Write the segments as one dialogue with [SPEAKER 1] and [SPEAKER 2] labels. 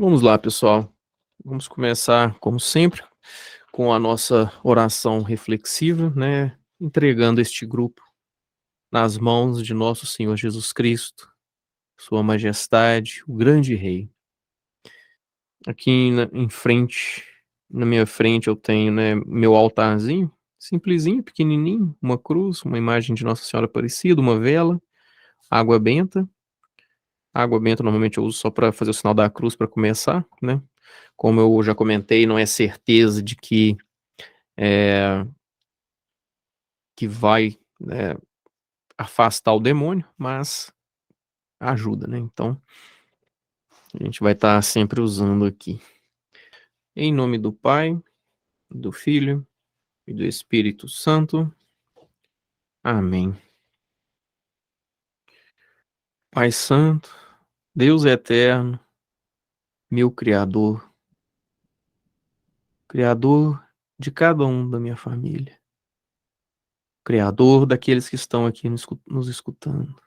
[SPEAKER 1] Vamos lá, pessoal. Vamos começar, como sempre, com a nossa oração reflexiva, né? Entregando este grupo nas mãos de nosso Senhor Jesus Cristo, Sua Majestade, o grande Rei. Aqui em frente, na minha frente, eu tenho, né, meu altarzinho, simplesinho, pequenininho, uma cruz, uma imagem de Nossa Senhora Aparecida, uma vela, água benta. Água benta normalmente eu uso só para fazer o sinal da cruz para começar, né? Como eu já comentei, não é certeza de eh, que vai, afastar o demônio, mas ajuda, né? Então, a gente vai estar sempre usando aqui. Em nome do Pai, do Filho e do Espírito Santo. Amém. Pai Santo, Deus eterno, meu Criador, Criador de cada um da minha família, Criador daqueles que estão aqui nos escutando.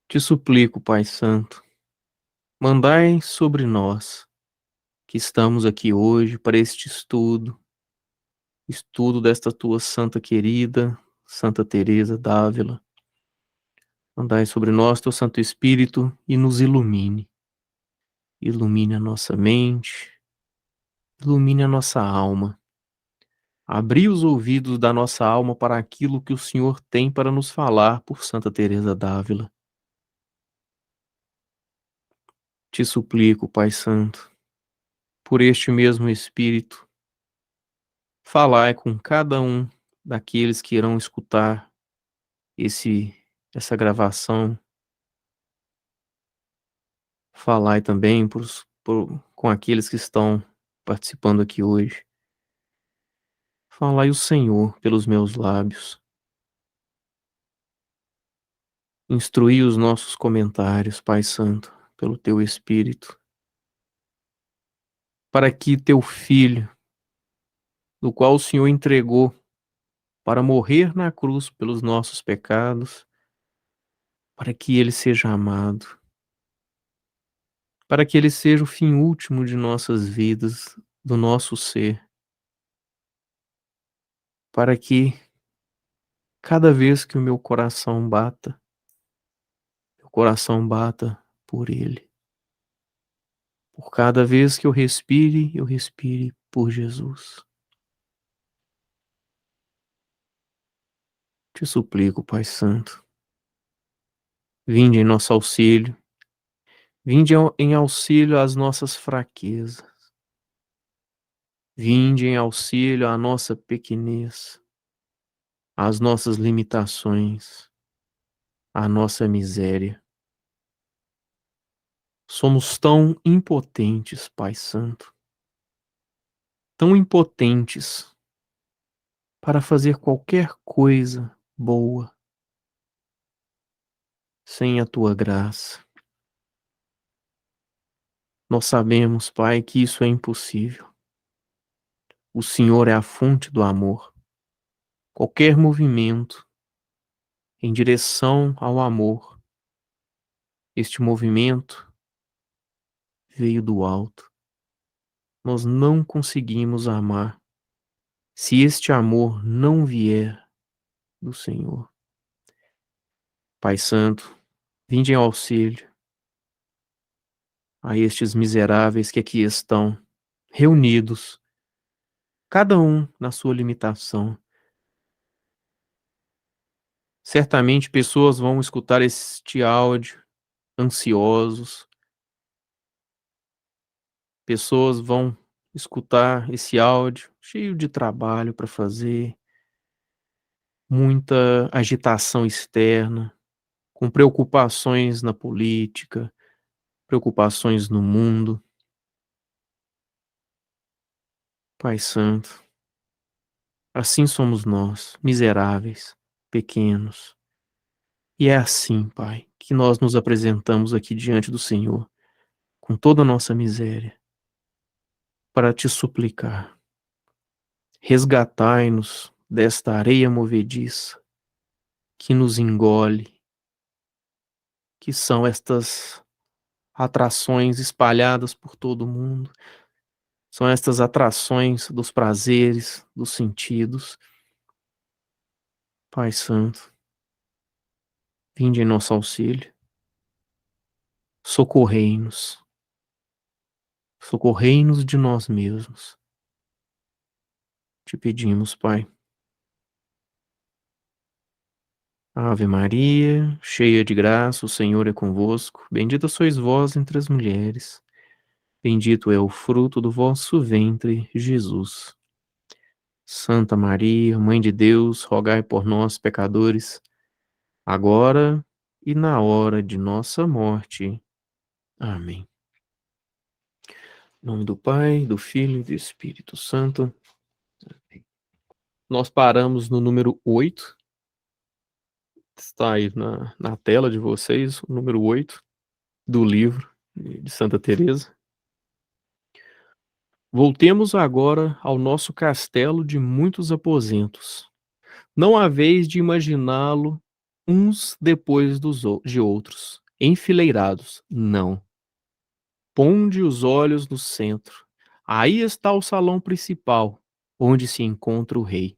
[SPEAKER 1] Te suplico, Pai Santo, mandai sobre nós, que estamos aqui hoje para este estudo desta tua santa querida, Santa Teresa d'Ávila. Mandai sobre nós teu Santo Espírito e nos ilumine. Ilumine a nossa mente, ilumine a nossa alma. Abri os ouvidos da nossa alma para aquilo que o Senhor tem para nos falar por Santa Teresa d'Ávila. Te suplico, Pai Santo, por este mesmo Espírito, falai com cada um daqueles que irão escutar esse essa gravação. Falai também com aqueles que estão participando aqui hoje. Falai o Senhor pelos meus lábios. Instruí os nossos comentários, Pai Santo, pelo teu Espírito, para que teu Filho, do qual o Senhor entregou para morrer na cruz pelos nossos pecados, para que ele seja amado, para que ele seja o fim último de nossas vidas, do nosso ser, para que cada vez que o meu coração bata por ele. Por cada vez que eu respire por Jesus. Te suplico, Pai Santo, vinde em nosso auxílio, vinde em auxílio às nossas fraquezas, vinde em auxílio à nossa pequenez, às nossas limitações, à nossa miséria. Somos tão impotentes, Pai Santo, tão impotentes para fazer qualquer coisa boa sem a tua graça. Nós sabemos, Pai, que isso é impossível. O Senhor é a fonte do amor. Qualquer movimento em direção ao amor, este movimento veio do alto. Nós não conseguimos amar se este amor não vier do Senhor. Pai Santo, vinde em auxílio a estes miseráveis que aqui estão reunidos, cada um na sua limitação. Certamente pessoas vão escutar este áudio ansiosos, pessoas vão escutar esse áudio cheio de trabalho para fazer, muita agitação externa, com preocupações na política, preocupações no mundo. Pai Santo, assim somos nós, miseráveis, pequenos. E é assim, Pai, que nós nos apresentamos aqui diante do Senhor, com toda a nossa miséria, para te suplicar. Resgatai-nos desta areia movediça que nos engole, que são estas atrações espalhadas por todo o mundo. São estas atrações dos prazeres, dos sentidos. Pai Santo, vinde em nosso auxílio, socorrei-nos, socorrei-nos de nós mesmos. Te pedimos, Pai. Ave Maria, cheia de graça, o Senhor é convosco. Bendita sois vós entre as mulheres. Bendito é o fruto do vosso ventre, Jesus. Santa Maria, Mãe de Deus, rogai por nós, pecadores, agora e na hora de nossa morte. Amém. Em nome do Pai, do Filho e do Espírito Santo. Amém. Nós paramos no número 8. Está aí na tela de vocês, o número 8 do livro de Santa Teresa. Voltemos agora ao nosso castelo de muitos aposentos. Não há vez de imaginá-lo uns depois de outros, enfileirados. Não. Ponde os olhos no centro. Aí está o salão principal, onde se encontra o rei.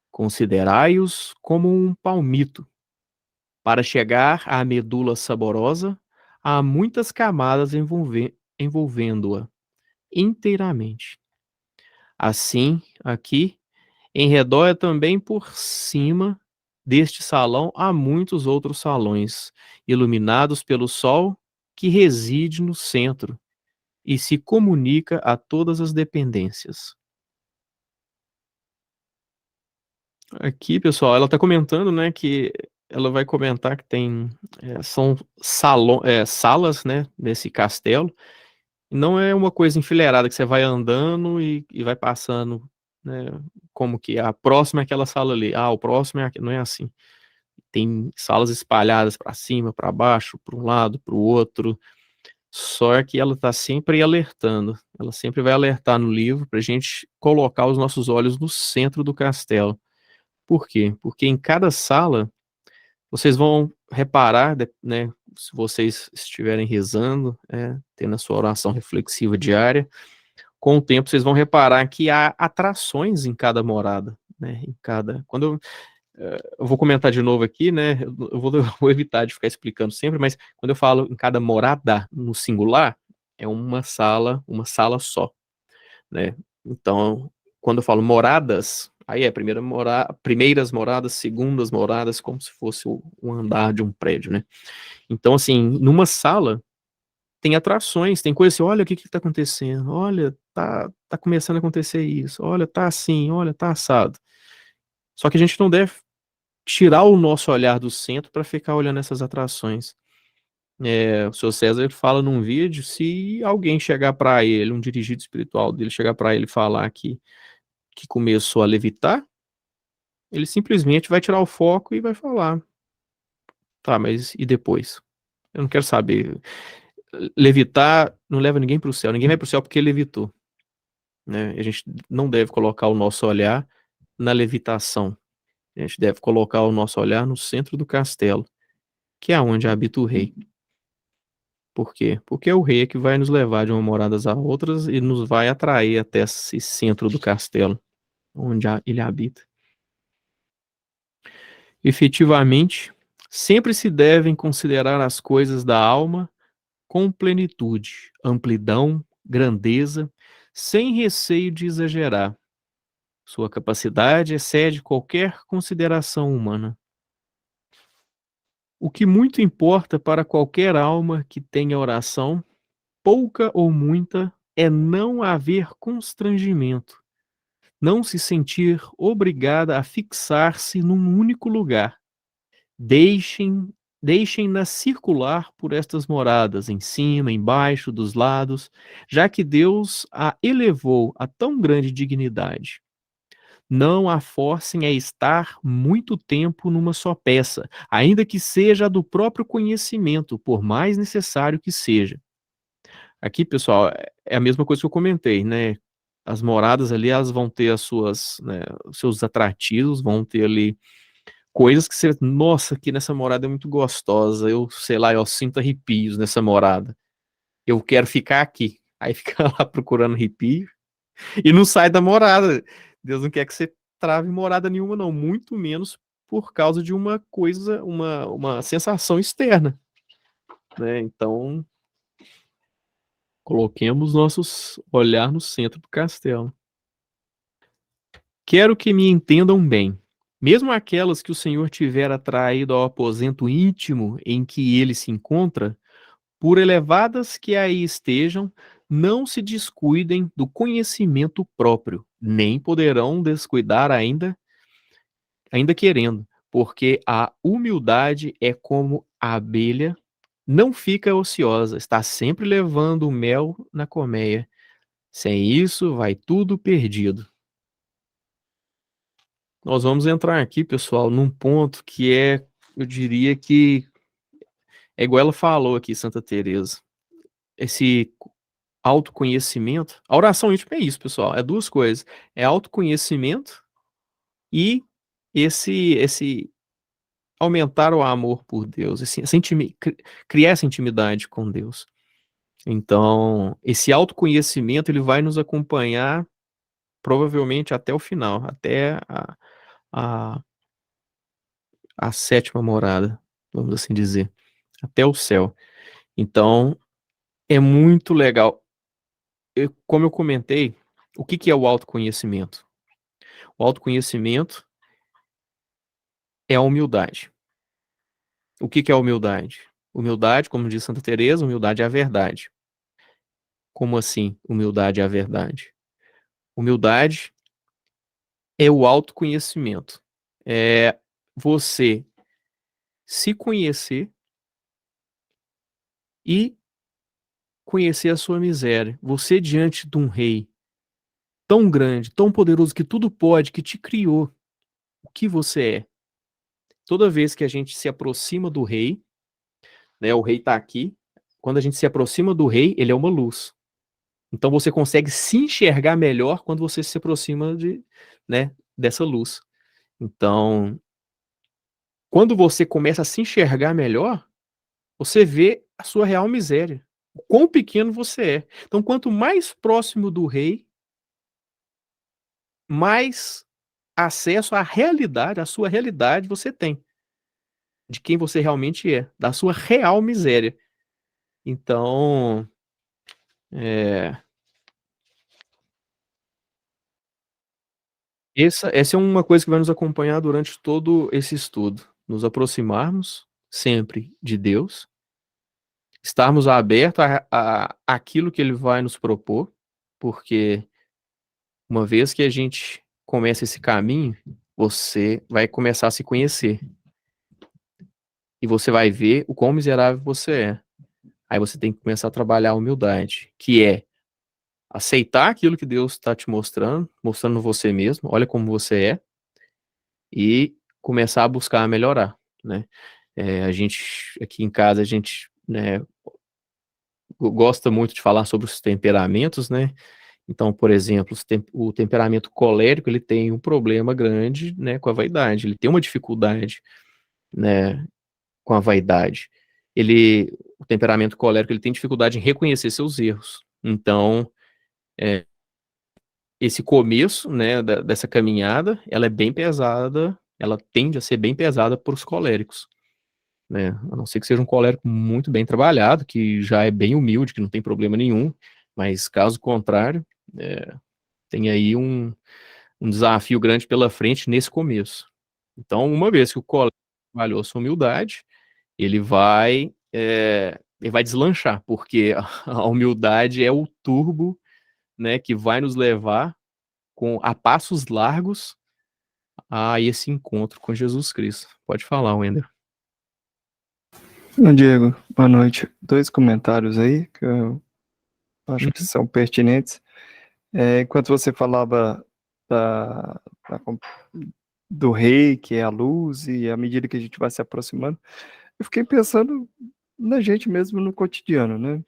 [SPEAKER 1] Considerai-os como um palmito. Para chegar à medula saborosa, há muitas camadas envolvendo-a inteiramente. Assim, aqui, em redor e também por cima deste salão há muitos outros salões, iluminados pelo sol que reside no centro e se comunica a todas as dependências. Aqui, pessoal, ela está comentando, né, que ela vai comentar que tem, são salas, né, nesse castelo. Não é uma coisa enfileirada que você vai andando e vai passando, né, como que a próxima é aquela sala ali, o próximo é aqui, não é assim. Tem salas espalhadas para cima, para baixo, para um lado, para o outro. Só que ela está sempre alertando. Ela sempre vai alertar no livro para a gente colocar os nossos olhos no centro do castelo. Por quê? Porque em cada sala vocês vão reparar, né, se vocês estiverem rezando, tendo a sua oração reflexiva diária, com o tempo vocês vão reparar que há atrações em cada morada, né? Eu vou comentar de novo aqui, né? Eu vou evitar de ficar explicando sempre, mas quando eu falo em cada morada no singular, é uma sala só, né? Então, quando eu falo moradas, aí é primeiras moradas, segundas moradas, como se fosse um andar de um prédio, né? Então, assim, numa sala tem atrações, tem coisas assim, olha o que que tá acontecendo, olha, tá começando a acontecer isso, olha, tá assim, olha, tá assado. Só que a gente não deve tirar o nosso olhar do centro para ficar olhando essas atrações. O Sr. César ele fala num vídeo, se alguém chegar para ele, um dirigido espiritual dele chegar para ele e falar que começou a levitar, ele simplesmente vai tirar o foco e vai falar, tá, mas e depois? Eu não quero saber. Levitar não leva ninguém para o céu, ninguém vai para o céu porque levitou, né? A gente não deve colocar o nosso olhar na levitação, a gente deve colocar o nosso olhar no centro do castelo, que é onde habita o rei. Por quê? Porque é o rei que vai nos levar de uma moradas a outras e nos vai atrair até esse centro do castelo, onde ele habita. Efetivamente, sempre se devem considerar as coisas da alma com plenitude, amplidão, grandeza, sem receio de exagerar. Sua capacidade excede qualquer consideração humana. O que muito importa para qualquer alma que tenha oração, pouca ou muita, é não haver constrangimento, não se sentir obrigada a fixar-se num único lugar. Deixem, deixem-na circular por estas moradas, em cima, embaixo, dos lados, já que Deus a elevou a tão grande dignidade. Não a forcem a estar muito tempo numa só peça, ainda que seja a do próprio conhecimento, por mais necessário que seja. Aqui, pessoal, é a mesma coisa que eu comentei, né? As moradas ali, elas vão ter as suas, né, os seus atrativos, vão ter ali coisas que você, nossa, aqui nessa morada é muito gostosa, eu, sei lá, eu sinto arrepios nessa morada, eu quero ficar aqui. Aí fica lá procurando arrepio e não sai da morada. Deus não quer que você trave morada nenhuma, não, muito menos por causa de uma coisa, uma sensação externa, né? Então, coloquemos nossos olhar no centro do castelo. Quero que me entendam bem. Mesmo aquelas que o Senhor tiver atraído ao aposento íntimo em que ele se encontra, por elevadas que aí estejam, não se descuidem do conhecimento próprio, nem poderão descuidar ainda querendo, porque a humildade é como a abelha, não fica ociosa, está sempre levando o mel na colmeia. Sem isso, vai tudo perdido. Nós vamos entrar aqui, pessoal, num ponto que é, eu diria que é igual ela falou aqui, Santa Teresa. Esse autoconhecimento, a oração íntima é isso, pessoal, é duas coisas, é autoconhecimento e esse aumentar o amor por Deus, criar essa intimidade com Deus. Então, esse autoconhecimento, ele vai nos acompanhar provavelmente até o final, até a, a sétima morada, vamos assim dizer, até o céu. Então, é muito legal. Como eu comentei, o que é o autoconhecimento? O autoconhecimento é a humildade. O que é a humildade? Humildade, como diz Santa Teresa, humildade é a verdade. Como assim, humildade é a verdade? Humildade é o autoconhecimento. É você se conhecer e conhecer a sua miséria. Você diante de um rei tão grande, tão poderoso, que tudo pode, que te criou, o que você é. Toda vez que a gente se aproxima do rei, né, o rei está aqui, quando a gente se aproxima do rei, ele é uma luz. Então você consegue se enxergar melhor quando você se aproxima né, dessa luz. Então, quando você começa a se enxergar melhor, você vê a sua real miséria, o quão pequeno você é. Então, quanto mais próximo do rei, mais acesso à realidade, à sua realidade você tem, de quem você realmente é, da sua real miséria. Então, é, essa é uma coisa que vai nos acompanhar durante todo esse estudo. Nos aproximarmos sempre de Deus, estarmos abertos a aquilo que Ele vai nos propor, porque uma vez que a gente começa esse caminho, você vai começar a se conhecer. E você vai ver o quão miserável você é. Aí você tem que começar a trabalhar a humildade, que é aceitar aquilo que Deus está te mostrando, mostrando você mesmo, olha como você é, e começar a buscar melhorar, né? A gente, aqui em casa, a gente, né, gosta muito de falar sobre os temperamentos, né? Então, por exemplo, o temperamento colérico, ele tem um problema grande, né, com a vaidade, ele tem uma dificuldade, né, com a vaidade. O temperamento colérico, ele tem dificuldade em reconhecer seus erros. Então, esse começo, né, dessa caminhada, ela é bem pesada, ela tende a ser bem pesada para os coléricos, né? A não ser que seja um colérico muito bem trabalhado, que já é bem humilde, que não tem problema nenhum, mas caso contrário, tem aí um desafio grande pela frente nesse começo. Então, uma vez que o colérico trabalhou sua humildade, ele vai deslanchar, porque a humildade é o turbo, né, que vai nos levar a passos largos a esse encontro com Jesus Cristo. Pode falar, Wender.
[SPEAKER 2] Diego, boa noite. 2 comentários aí que eu acho que são pertinentes. Enquanto você falava da, da, do rei, que é a luz, e à medida que a gente vai se aproximando, eu fiquei pensando na gente mesmo no cotidiano, né?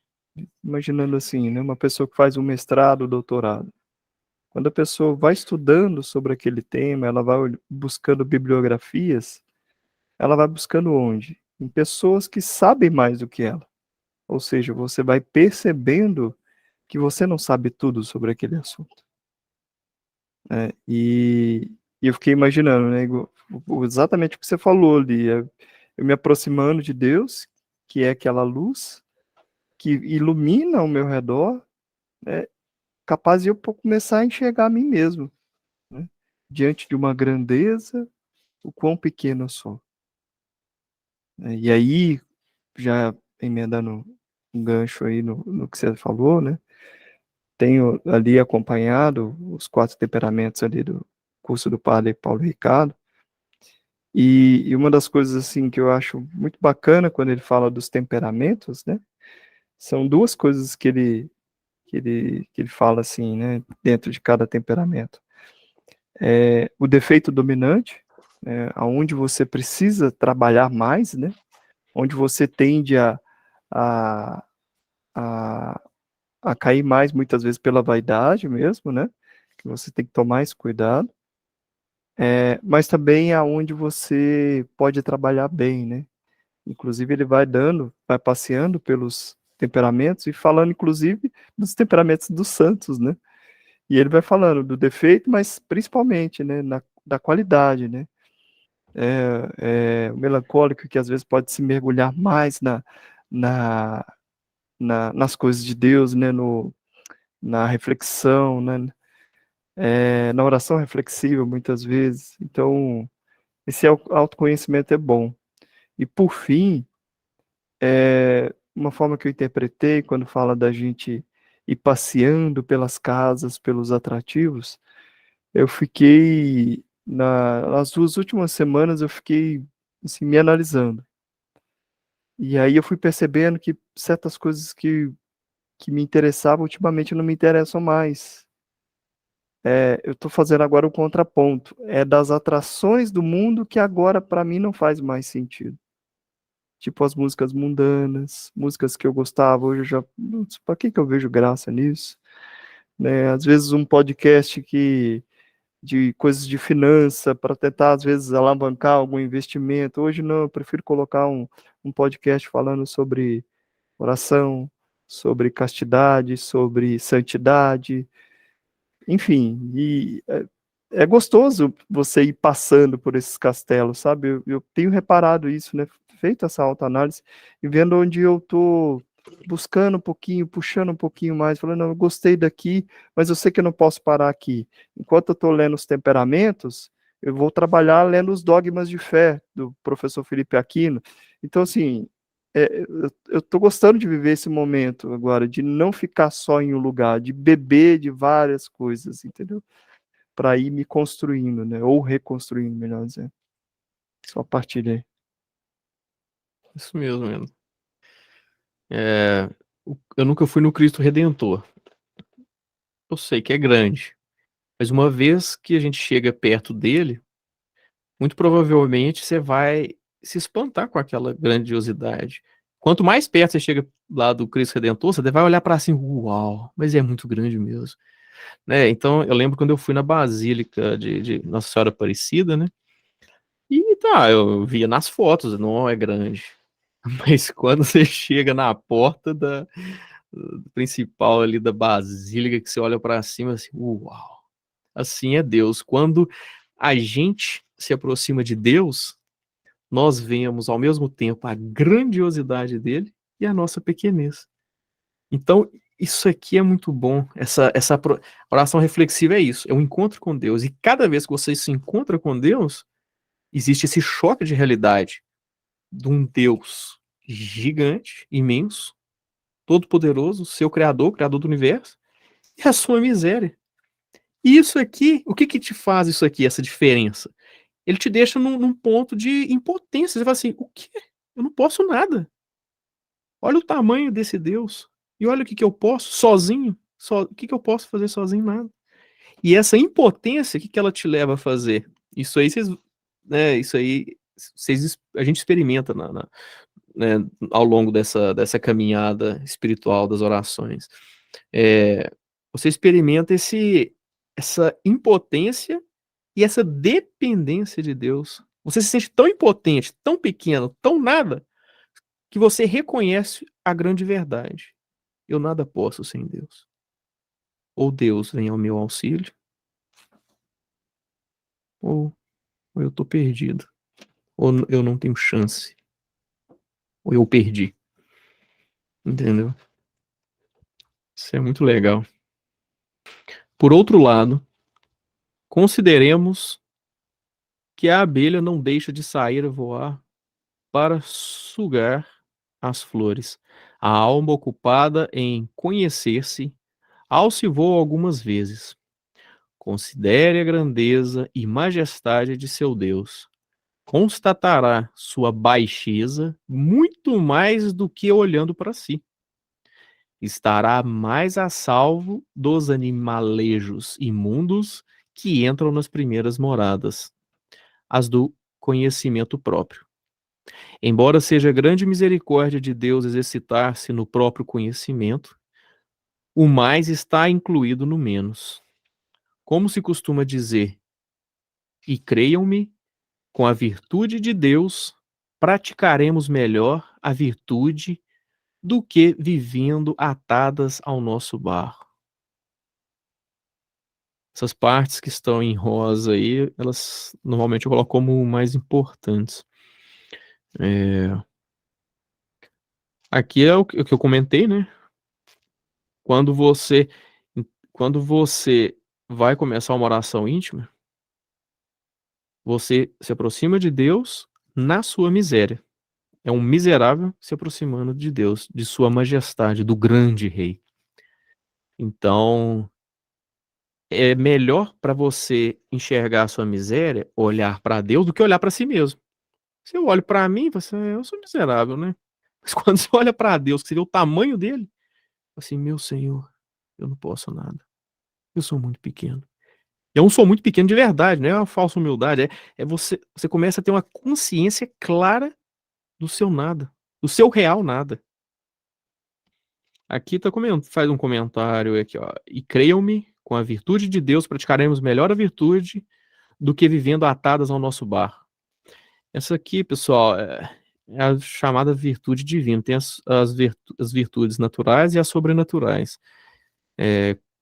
[SPEAKER 2] Imaginando assim, né? Uma pessoa que faz um mestrado, doutorado. Quando a pessoa vai estudando sobre aquele tema, ela vai buscando bibliografias, ela vai buscando onde? Em pessoas que sabem mais do que ela. Ou seja, você vai percebendo que você não sabe tudo sobre aquele assunto. E eu fiquei imaginando, né, exatamente o que você falou ali, eu me aproximando de Deus, que é aquela luz que ilumina ao meu redor, né, capaz de eu começar a enxergar a mim mesmo, né, diante de uma grandeza, o quão pequeno eu sou. E aí, já emendando um gancho aí no que você falou, né, tenho ali acompanhado os 4 temperamentos ali do curso do padre Paulo Ricardo, e uma das coisas, assim, que eu acho muito bacana quando ele fala dos temperamentos, né, são 2 coisas que ele fala, assim, né, dentro de cada temperamento. O defeito dominante, aonde você precisa trabalhar mais, né, onde você tende a a a cair mais, muitas vezes, pela vaidade mesmo, né, que você tem que tomar esse cuidado. Mas também aonde você pode trabalhar bem, né. Inclusive ele vai passeando pelos temperamentos e falando inclusive dos temperamentos dos santos, né. E ele vai falando do defeito, mas principalmente, né, da qualidade, né. O melancólico que às vezes pode se mergulhar mais na nas coisas de Deus, né, na reflexão, né, na oração reflexiva muitas vezes. Então, esse autoconhecimento é bom. E por fim, uma forma que eu interpretei quando fala da gente ir passeando pelas casas, pelos atrativos, eu fiquei nas 2 últimas semanas eu fiquei, assim, me analisando. E aí eu fui percebendo que certas coisas que me interessavam ultimamente não me interessam mais. Eu estou fazendo agora o contraponto, é das atrações do mundo que agora para mim não faz mais sentido. Tipo as músicas mundanas, músicas que eu gostava, hoje eu já putz, pra que eu vejo graça nisso? Né, às vezes um podcast de coisas de finança, para tentar às vezes alavancar algum investimento, hoje não, eu prefiro colocar um podcast falando sobre oração, sobre castidade, sobre santidade, enfim, é gostoso você ir passando por esses castelos, sabe, eu tenho reparado isso, né, feito essa autoanálise e vendo onde eu tô buscando um pouquinho, puxando um pouquinho mais, falando: "Não, eu gostei daqui, mas eu sei que eu não posso parar aqui". Enquanto eu tô lendo os temperamentos, eu vou trabalhar lendo os dogmas de fé do professor Felipe Aquino. Então, assim, eu tô gostando de viver esse momento agora, de não ficar só em um lugar, de beber de várias coisas, entendeu? Para ir me construindo, né, ou reconstruindo, melhor dizendo. Só partilha aí.
[SPEAKER 1] Isso mesmo, mano. Eu nunca fui no Cristo Redentor. Eu sei que é grande, mas uma vez que a gente chega perto dele, muito provavelmente você vai se espantar com aquela grandiosidade. Quanto mais perto você chega lá do Cristo Redentor, você vai olhar para cima, uau, mas é muito grande mesmo, né. Então eu lembro quando eu fui na Basílica de Nossa Senhora Aparecida, né, e tá, eu via nas fotos, não é grande, mas quando você chega na porta da principal ali da Basílica, que você olha para cima assim, uau, assim é Deus. Quando a gente se aproxima de Deus, nós vemos ao mesmo tempo a grandiosidade dele e a nossa pequenez. Então, isso aqui é muito bom, oração reflexiva é isso, é um encontro com Deus, e cada vez que você se encontra com Deus, existe esse choque de realidade, de um Deus gigante, imenso, todo poderoso, seu criador, criador do universo, e a sua miséria. E isso aqui, o que que te faz isso aqui, essa diferença? Ele te deixa num ponto de impotência, você fala assim: "O quê? Eu não posso nada. Olha o tamanho desse Deus, e olha o que que eu posso sozinho, o que que eu posso fazer sozinho? Nada". E essa impotência, o que que ela te leva a fazer? Isso aí vocês, né, isso aí a gente experimenta né, ao longo dessa caminhada espiritual das orações. Você experimenta essa impotência e essa dependência de Deus. Você se sente tão impotente, tão pequeno, tão nada, que você reconhece a grande verdade. Eu nada posso sem Deus. Ou Deus vem ao meu auxílio, ou eu tô perdido. Ou eu não tenho chance. Ou eu perdi. Entendeu? Isso é muito legal. Por outro lado, consideremos que a abelha não deixa de sair a voar para sugar as flores. A alma ocupada em conhecer-se ao se voa algumas vezes. Considere a grandeza e majestade de seu Deus. Constatará sua baixeza muito mais do que olhando para si. Estará mais a salvo dos animalejos imundos que entram nas primeiras moradas, as do conhecimento próprio. Embora seja grande misericórdia de Deus exercitar-se no próprio conhecimento, o mais está incluído no menos. Como se costuma dizer, e creiam-me, com a virtude de Deus, praticaremos melhor a virtude do que vivendo atadas ao nosso barro. Essas partes que estão em rosa aí, elas normalmente eu coloco como mais importantes. Aqui é o que eu comentei, né? Quando você, quando você vai começar uma oração íntima, você se aproxima de Deus na sua miséria. É um miserável se aproximando de Deus, de sua majestade, do grande rei. Então, é melhor para você enxergar a sua miséria, olhar para Deus, do que olhar para si mesmo. Se eu olho para mim, você, eu sou miserável, né? Mas quando você olha para Deus, que você vê o tamanho dele, assim, meu Senhor, eu não posso nada. Eu sou muito pequeno. Eu não sou muito pequeno de verdade, não é uma falsa humildade, é você começa a ter uma consciência clara do seu nada, do seu real nada. Aqui tá faz um comentário aqui, ó. E creiam-me, com a virtude de Deus praticaremos melhor a virtude do que vivendo atadas ao nosso bar. Essa aqui, pessoal, é a chamada virtude divina. Tem as virtudes naturais e as sobrenaturais.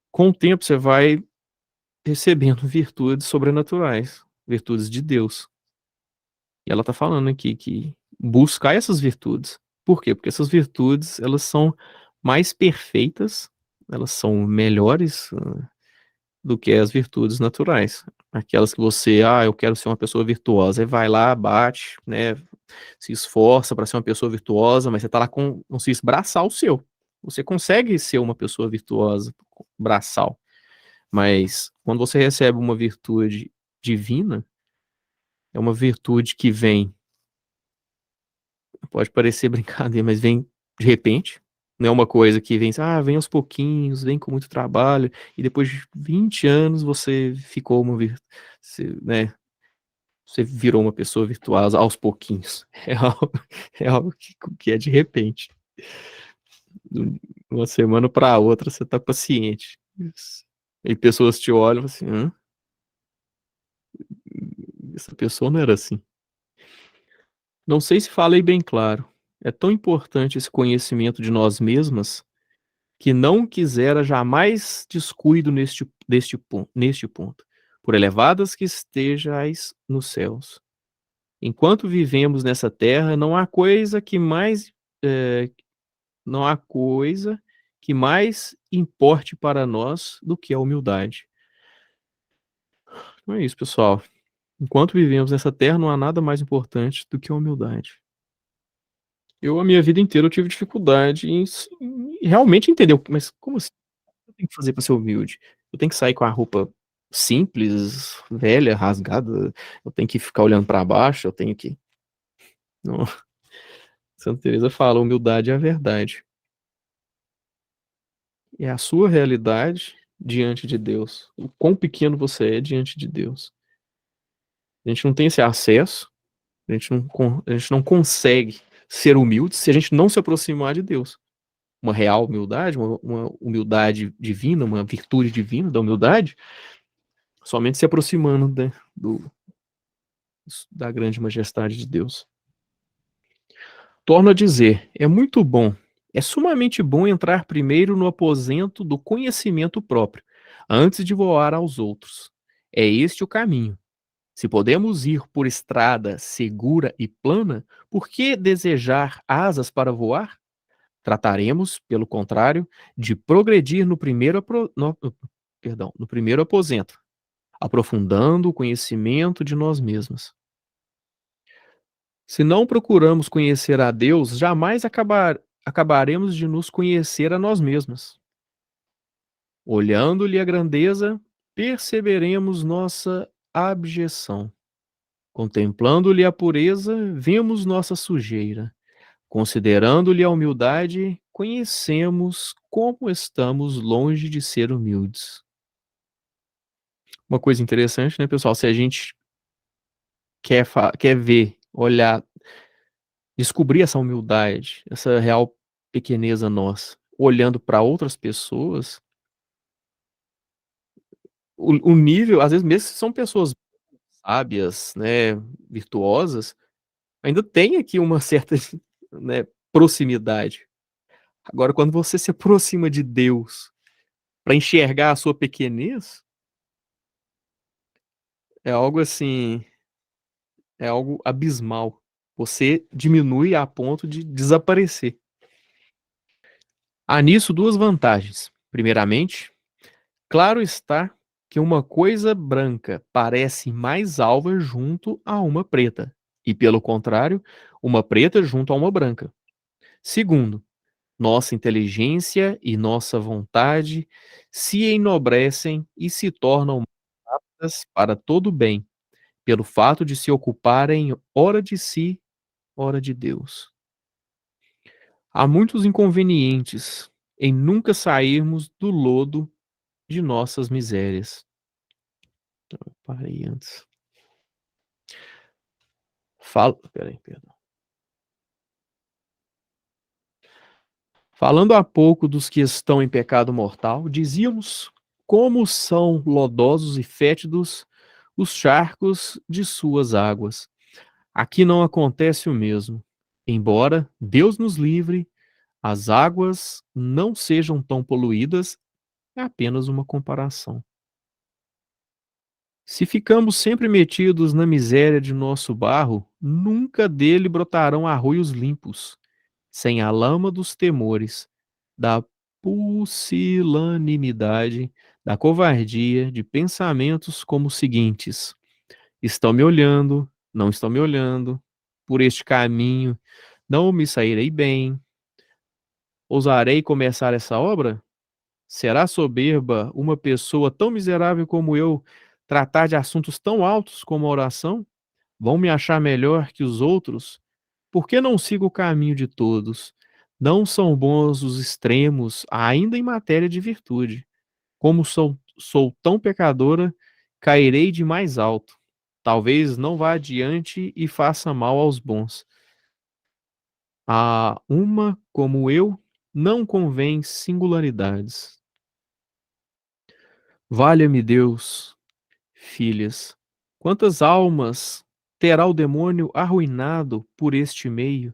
[SPEAKER 1] Com o tempo, você vai recebendo virtudes sobrenaturais, virtudes de Deus. E ela está falando aqui que buscar essas virtudes. Por quê? Porque essas virtudes, elas são mais perfeitas, elas são melhores do que as virtudes naturais. Aquelas que você, eu quero ser uma pessoa virtuosa, e vai lá, bate, né, se esforça para ser uma pessoa virtuosa, mas você está lá com um serviço braçal seu. Você consegue ser uma pessoa virtuosa, braçal, mas quando você recebe uma virtude divina, é uma virtude que vem, pode parecer brincadeira, mas vem de repente, não é uma coisa que vem, vem aos pouquinhos, vem com muito trabalho, e depois de 20 anos você ficou né, você virou uma pessoa virtuosa aos pouquinhos. É algo que é de repente. De uma semana para outra você tá paciente. E pessoas te olham assim, essa pessoa não era assim. Não sei se falei bem claro. É tão importante esse conhecimento de nós mesmas que não quisera jamais descuido neste ponto, por elevadas que estejais nos céus. Enquanto vivemos nessa terra, não há coisa que mais importe para nós do que a humildade. Então é isso, pessoal. Enquanto vivemos nessa terra, não há nada mais importante do que a humildade. A minha vida inteira, eu tive dificuldade em realmente entender, mas como assim? O que eu tenho que fazer para ser humilde? Eu tenho que sair com a roupa simples, velha, rasgada? Eu tenho que ficar olhando para baixo? Eu tenho que... Não. Santa Teresa fala, humildade é a verdade. É a sua realidade diante de Deus. O quão pequeno você é diante de Deus. A gente não tem esse acesso, a gente não consegue ser humilde se a gente não se aproximar de Deus. Uma real humildade, uma humildade divina, uma virtude divina da humildade, somente se aproximando, né, da grande majestade de Deus. Torno a dizer, é muito bom, é sumamente bom entrar primeiro no aposento do conhecimento próprio, antes de voar aos outros. É este o caminho. Se podemos ir por estrada segura e plana, por que desejar asas para voar? Trataremos, pelo contrário, de progredir no primeiro aposento, aprofundando o conhecimento de nós mesmos. Se não procuramos conhecer a Deus, jamais acabaremos de nos conhecer a nós mesmos. Olhando-lhe a grandeza, perceberemos nossa abjeção. Contemplando-lhe a pureza, vemos nossa sujeira. Considerando-lhe a humildade, conhecemos como estamos longe de ser humildes. Uma coisa interessante, né, pessoal? Se a gente quer ver, olhar, descobrir essa humildade, essa real pequeneza nossa, olhando para outras pessoas, o nível, às vezes, mesmo se são pessoas sábias, né, virtuosas, ainda tem aqui uma certa, né, proximidade. Agora, quando você se aproxima de Deus para enxergar a sua pequenez, é algo assim, é algo abismal. Você diminui a ponto de desaparecer. Há nisso duas vantagens. Primeiramente, claro está que uma coisa branca parece mais alva junto a uma preta, e pelo contrário, uma preta junto a uma branca. Segundo, nossa inteligência e nossa vontade se enobrecem e se tornam aptas para todo bem, pelo fato de se ocuparem ora de si, ora de Deus. Há muitos inconvenientes em nunca sairmos do lodo de nossas misérias. Eu parei antes. Perdão. Falando há pouco dos que estão em pecado mortal, dizíamos como são lodosos e fétidos os charcos de suas águas. Aqui não acontece o mesmo. Embora Deus nos livre, as águas não sejam tão poluídas, é apenas uma comparação. Se ficamos sempre metidos na miséria de nosso barro, nunca dele brotarão arroios limpos, sem a lama dos temores, da pusilanimidade, da covardia, de pensamentos como os seguintes: estão me olhando, não estão me olhando, por este caminho não me sairei bem. Ousarei começar essa obra? Será soberba uma pessoa tão miserável como eu tratar de assuntos tão altos como a oração? Vão me achar melhor que os outros? Por que não sigo o caminho de todos? Não são bons os extremos, ainda em matéria de virtude. Como sou tão pecadora, cairei de mais alto. Talvez não vá adiante e faça mal aos bons. A uma como eu não convém singularidades. Valha-me Deus, filhas, quantas almas terá o demônio arruinado por este meio?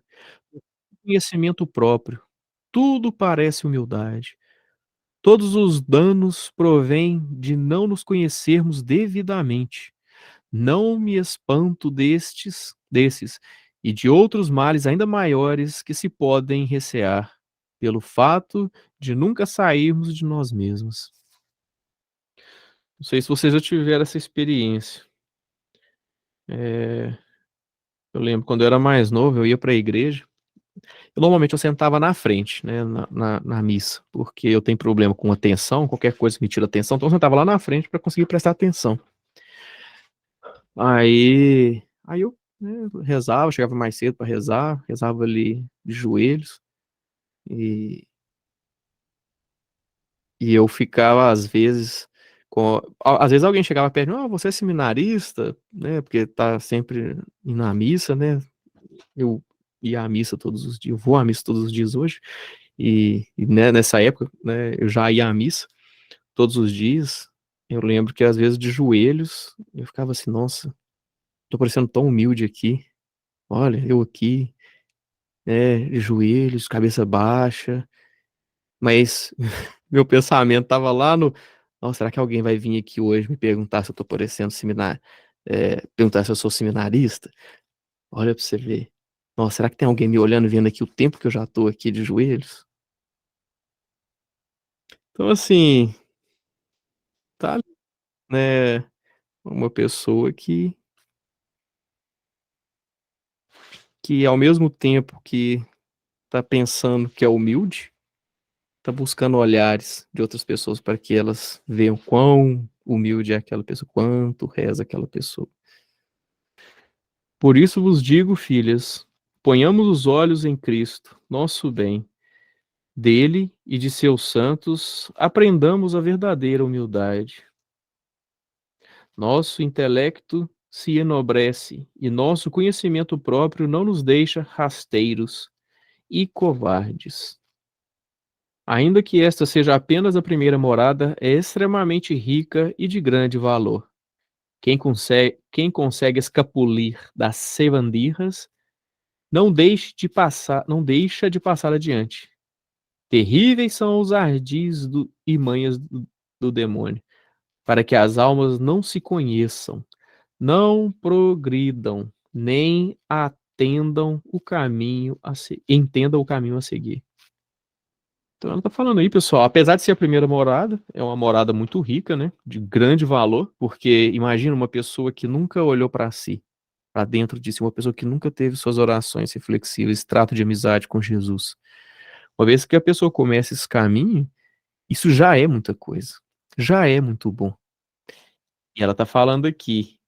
[SPEAKER 1] Conhecimento próprio. Tudo parece humildade. Todos os danos provêm de não nos conhecermos devidamente. Não me espanto desses e de outros males ainda maiores que se podem recear, pelo fato de nunca sairmos de nós mesmos. Não sei se vocês já tiveram essa experiência. Eh, eu lembro quando eu era mais novo, eu ia para a igreja. Normalmente eu sentava na frente, né, na missa, porque eu tenho problema com atenção, qualquer coisa que me tira atenção, então eu sentava lá na frente para conseguir prestar atenção. Aí eu, né, rezava, chegava mais cedo para rezar, rezava ali de joelhos, e e eu ficava às vezes às vezes alguém chegava perto de mim: "Ah, você é seminarista?", né, porque tá sempre indo à missa, né. Eu ia à missa todos os dias, eu vou à missa todos os dias hoje, né, nessa época, né, eu já ia à missa todos os dias. Eu lembro que às vezes de joelhos, eu ficava assim: "Nossa, tô parecendo tão humilde aqui. Olha, eu aqui, de joelhos, cabeça baixa, mas meu pensamento tava lá no: "Nossa, será que alguém vai vir aqui hoje me perguntar se eu tô parecendo perguntar se eu sou seminarista?". Olha pra você ver. Nossa, será que tem alguém me olhando, vendo aqui o tempo que eu já tô aqui de joelhos? Então, assim, tá, né, uma pessoa que ao mesmo tempo que tá pensando que é humilde, tá buscando olhares de outras pessoas para que elas vejam quão humilde é aquela pessoa, quanto reza aquela pessoa. Por isso vos digo, filhas, ponhamos os olhos em Cristo, nosso bem. Dele e de seus santos aprendamos a verdadeira humildade. Nosso intelecto se enobrece e nosso conhecimento próprio não nos deixa rasteiros e covardes. Ainda que esta seja apenas a primeira morada, é extremamente rica e de grande valor. Quem consegue escapulir das sevandirras, não deixa de passar adiante. Terríveis são os ardis e manhas do demônio, para que as almas não se conheçam, não progridam, nem entendam o caminho a seguir. Então ela tá falando aí, pessoal, apesar de ser a primeira morada, é uma morada muito rica, né, de grande valor, porque imagina uma pessoa que nunca olhou para si, para dentro de si, uma pessoa que nunca teve suas orações reflexivas, trato de amizade com Jesus. Uma vez que a pessoa começa esse caminho, isso já é muita coisa, já é muito bom. E ela tá falando aqui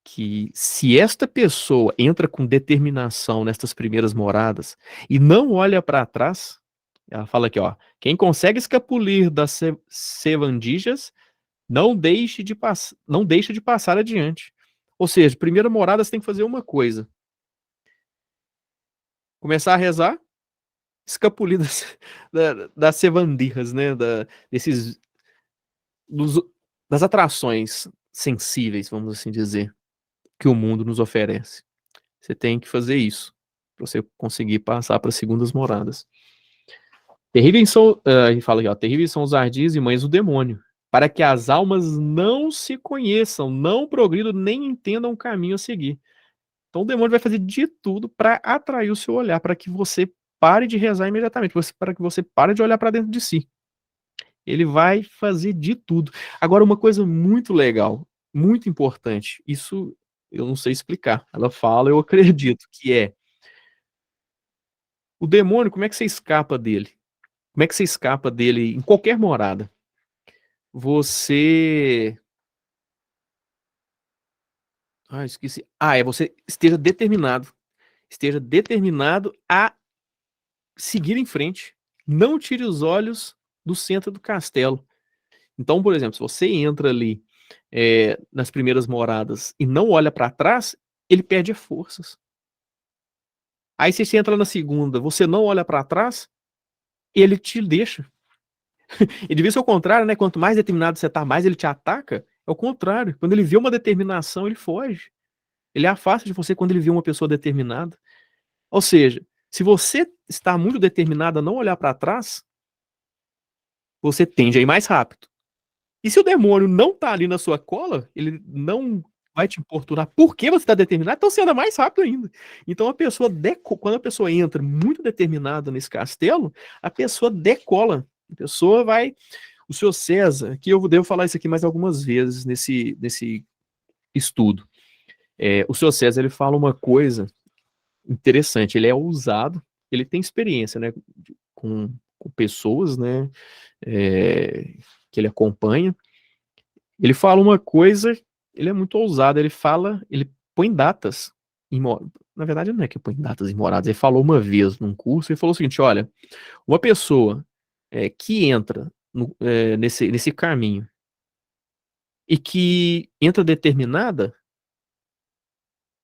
[SPEAKER 1] que se esta pessoa entra com determinação nestas primeiras moradas e não olha para trás, ela fala aqui, ó: quem consegue escapulir das sevandijas não deixa de passar adiante. Ou seja, primeira morada você tem que fazer uma coisa: começar a rezar, escapulir das sevandijas, né, desses dos, das atrações sensíveis, vamos assim dizer, que o mundo nos oferece. Você tem que fazer isso para você conseguir passar para segundas moradas. Ele fala aqui, ó, terríveis são os ardis e mães do demônio, para que as almas não se conheçam, não progridam, nem entendam o caminho a seguir. Então o demônio vai fazer de tudo para atrair o seu olhar, para que você pare de rezar imediatamente, para que você pare de olhar para dentro de si. Ele vai fazer de tudo. Agora, uma coisa muito legal, muito importante, isso eu não sei explicar. Ela fala, eu acredito, que é o demônio, como é que você escapa dele? Como é que você escapa dele em qualquer morada? Você. Ah, esqueci. Você esteja determinado. Esteja determinado a seguir em frente. Não tire os olhos do centro do castelo. Então, por exemplo, se você entra ali nas primeiras moradas e não olha para trás, ele perde forças. Aí, se você entra na segunda, você não olha para trás, ele te deixa. E devia ser o contrário, né? Quanto mais determinado você tá, mais ele te ataca. É o contrário. Quando ele vê uma determinação, ele foge. Ele afasta de você quando ele vê uma pessoa determinada. Ou seja, se você está muito determinado a não olhar para trás, você tende a ir mais rápido. E se o demônio não tá ali na sua cola, ele não vai te importunar porque você está determinado, então você anda mais rápido ainda. Então quando a pessoa entra muito determinada nesse castelo, a pessoa decola. A pessoa vai. O senhor César, que eu devo falar isso aqui mais algumas vezes nesse estudo. O senhor César, ele fala uma coisa interessante, ele é ousado, ele tem experiência, né, com pessoas, né, que ele acompanha. Ele fala uma coisa, ele é muito ousado, ele põe datas, na verdade não é que põe datas imoradas, ele falou uma vez num curso, ele falou o seguinte: olha, uma pessoa que entra nesse caminho e que entra determinada,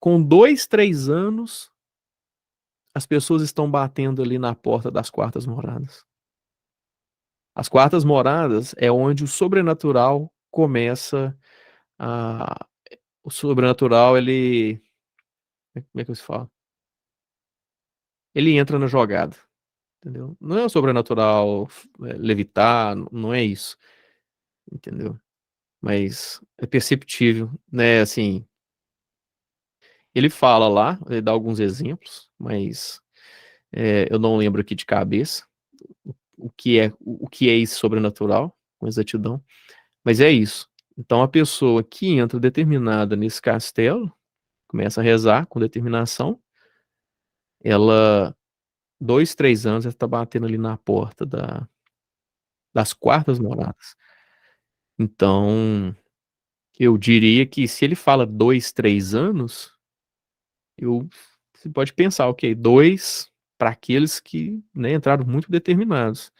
[SPEAKER 1] com 2, 3 anos, as pessoas estão batendo ali na porta das quartas moradas. As quartas moradas é onde o sobrenatural começa a o sobrenatural, ele... Como é que eu se fala? Ele entra na jogada, entendeu? Não é o sobrenatural levitar, não é isso, entendeu? Mas é perceptível, né? Assim, ele fala lá, ele dá alguns exemplos, mas eu não lembro aqui de cabeça o que é esse sobrenatural, com exatidão, mas é isso. Então a pessoa que entra determinada nesse castelo, começa a rezar com determinação, ela, 2, 3 anos, ela tá batendo ali na porta das quartas moradas. Então, eu diria que se ele fala 2, 3 anos, você pode pensar, ok, dois para aqueles que, né, entraram muito determinados.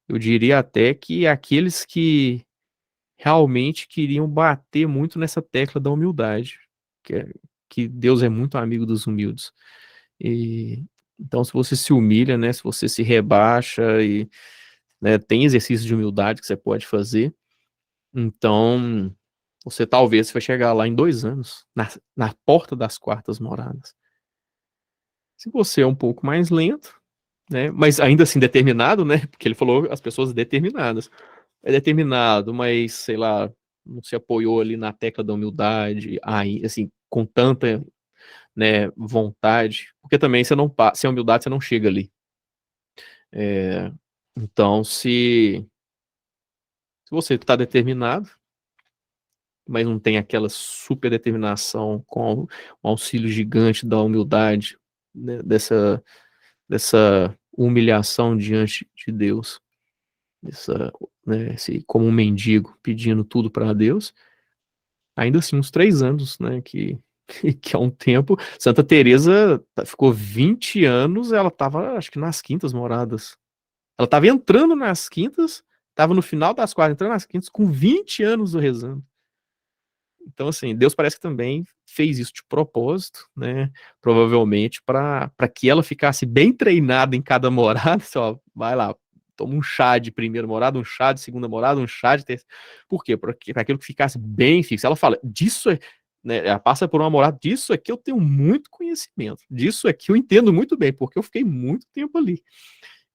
[SPEAKER 1] Eu diria até que aqueles que realmente queriam bater muito nessa tecla da humildade, que Deus é muito amigo dos humildes. E então, se você se humilha, né, se você se rebaixa e, né, tem exercício de humildade que você pode fazer, então você talvez vai chegar lá em 2 anos, na porta das quartas moradas. Se você é um pouco mais lento, né, mas ainda assim determinado, né, porque ele falou as pessoas determinadas. É determinado, mas, sei lá, não se apoiou ali na tecla da humildade, aí, assim, com tanta, né, vontade, porque também você não sem humildade você não chega ali. É, então, se você está determinado, mas não tem aquela super determinação com o auxílio gigante da humildade, né, dessa humilhação diante de Deus, essa, né, como um mendigo pedindo tudo para Deus, ainda assim uns 3 anos, né, que é um tempo. Santa Teresa ficou 20 anos, ela estava, acho que nas quintas moradas. Ela estava entrando nas quintas, estava no final das quartas, entrando nas quintas, com 20 anos rezando. Então, assim, Deus parece que também fez isso de propósito, né? Provavelmente para que ela ficasse bem treinada em cada morada. Só vai lá, toma um chá de primeira morada, um chá de segunda morada, um chá de terceira. Por quê? Para aquilo que ficasse bem fixo. Ela fala, disso é. Né, ela passa por uma morada, disso aqui eu tenho muito conhecimento, disso aqui eu entendo muito bem, porque eu fiquei muito tempo ali.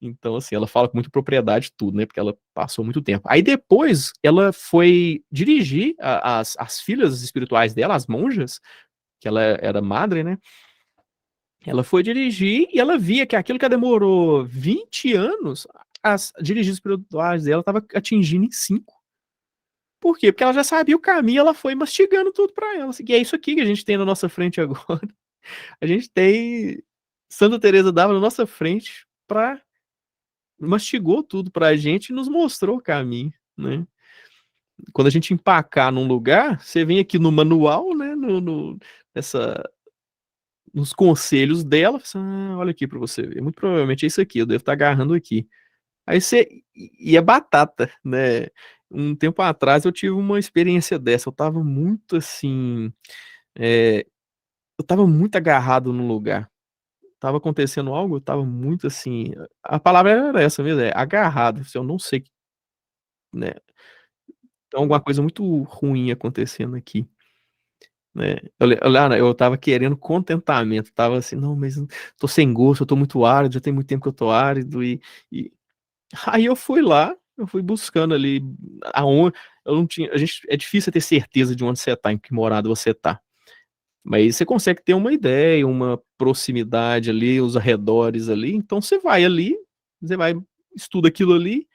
[SPEAKER 1] Então, assim, ela fala com muita propriedade de tudo, né? Porque ela passou muito tempo. Aí depois ela foi dirigir as filhas espirituais dela, as monjas, que ela era madre, né? Ela foi dirigir e ela via que aquilo que ela demorou 20 anos, as dirigidas espirituais dela estavam atingindo em 5. Por quê? Porque ela já sabia o caminho, ela foi mastigando tudo para ela. E é isso aqui que a gente tem na nossa frente agora. A gente tem Santa Teresa d'Ávila na nossa frente para mastigou tudo pra gente e nos mostrou o caminho, né? Quando a gente empacar num lugar, você vem aqui no manual, né? Nessa, nos conselhos dela, olha aqui pra você ver. Muito provavelmente é isso aqui, eu devo estar agarrando aqui. Aí você. E é batata, né? Um tempo atrás eu tive uma experiência dessa. Eu tava muito assim. Eu tava muito agarrado no lugar. Tava acontecendo algo, eu tava muito assim. A palavra era essa mesmo, é agarrado. Eu não sei, né? Tem alguma coisa muito ruim acontecendo aqui, né. Eu tava querendo contentamento, tava assim: "Não, mas tô sem gosto, eu tô muito árido, já tem muito tempo que eu tô árido", e aí eu fui lá, eu fui buscando ali aonde eu não tinha, é difícil ter certeza de onde você tá, em que morada você tá, mas você consegue ter uma ideia, uma proximidade ali, os arredores ali, então você vai ali, você vai, estuda aquilo ali.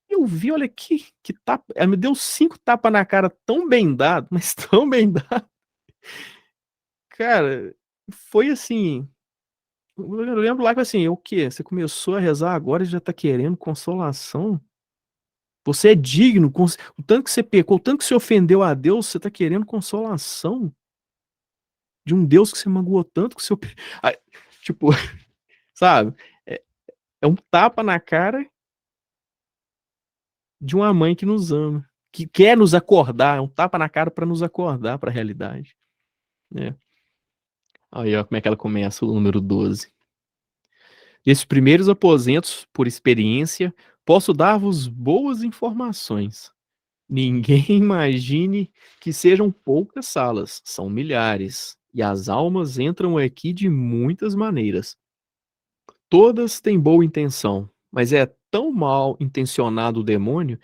[SPEAKER 1] Eu vi, olha que tapa, ela me deu 5 tapa na cara tão bem dado, mas tão bem dado, cara, foi assim, eu lembro lá que assim: "O quê? Você começou a rezar agora e já tá querendo consolação? Você é digno, o tanto que você pecou, o tanto que você ofendeu a Deus, você tá querendo consolação de um Deus que você magoou tanto com o seu pe", aí, tipo, sabe, é é um tapa na cara de uma mãe que nos ama, que quer nos acordar, é um tapa na cara pra nos acordar pra realidade, né. Aí, ó, como é que ela começa o número 12. Nesses primeiros aposentos, por experiência, posso dar-vos boas informações. Ninguém imagine que sejam poucas salas, são milhares, e as almas entram aqui de muitas maneiras. Todas têm boa intenção, mas é tão mal intencionado o demônio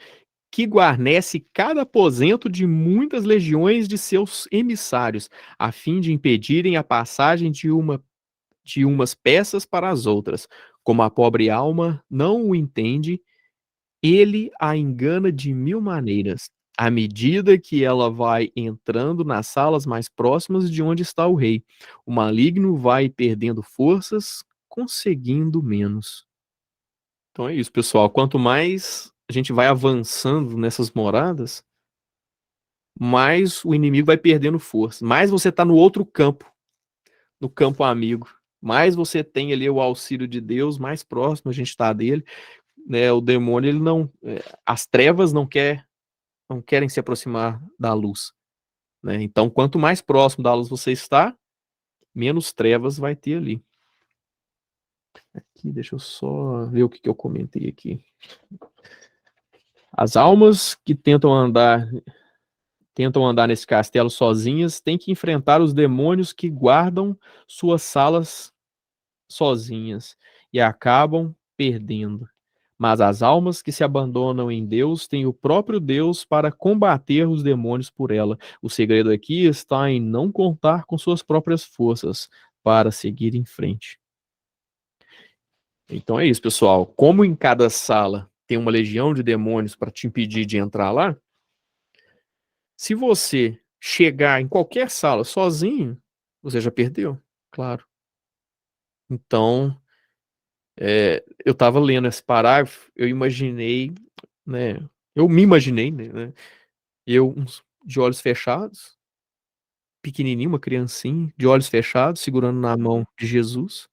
[SPEAKER 1] que guarnece cada aposento de muitas legiões de seus emissários, a fim de impedirem a passagem de umas peças para as outras. Como a pobre alma não o entende, ele a engana de mil maneiras, à medida que ela vai entrando nas salas mais próximas de onde está o rei. O maligno vai perdendo forças, conseguindo menos. Então é isso, pessoal. Quanto mais a gente vai avançando nessas moradas, mais o inimigo vai perdendo força. Mais você está no outro campo, no campo amigo. Mais você tem ali o auxílio de Deus, mais próximo a gente está dele. Né? O demônio, ele não, as trevas não querem se aproximar da luz. Né? Então, quanto mais próximo da luz você está, menos trevas vai ter ali. Aqui, deixa eu só ver o que eu comentei aqui. As almas que tentam andar nesse castelo sozinhas têm que enfrentar os demônios que guardam suas salas sozinhas e acabam perdendo. Mas as almas que se abandonam em Deus têm o próprio Deus para combater os demônios por ela. O segredo aqui está em não contar com suas próprias forças para seguir em frente. Então é isso, pessoal. Como em cada sala tem uma legião de demônios para te impedir de entrar lá, se você chegar em qualquer sala sozinho, você já perdeu, claro. Então, eu estava lendo esse parágrafo, eu imaginei, né? Eu me imaginei, né? Eu de olhos fechados, pequenininho, uma criancinha, de olhos fechados, segurando na mão de Jesus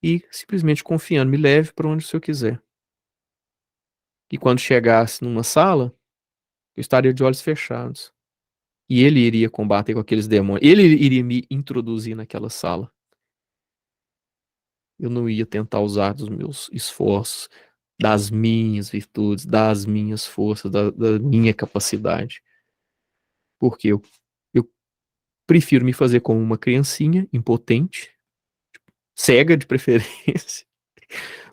[SPEAKER 1] e simplesmente confiando, me leve para onde o Senhor quiser. E quando chegasse numa sala, eu estaria de olhos fechados. E ele iria combater com aqueles demônios. Ele iria me introduzir naquela sala. Eu não ia tentar usar dos meus esforços, das minhas virtudes, das minhas forças, da minha capacidade. Porque eu prefiro me fazer como uma criancinha impotente, cega de preferência.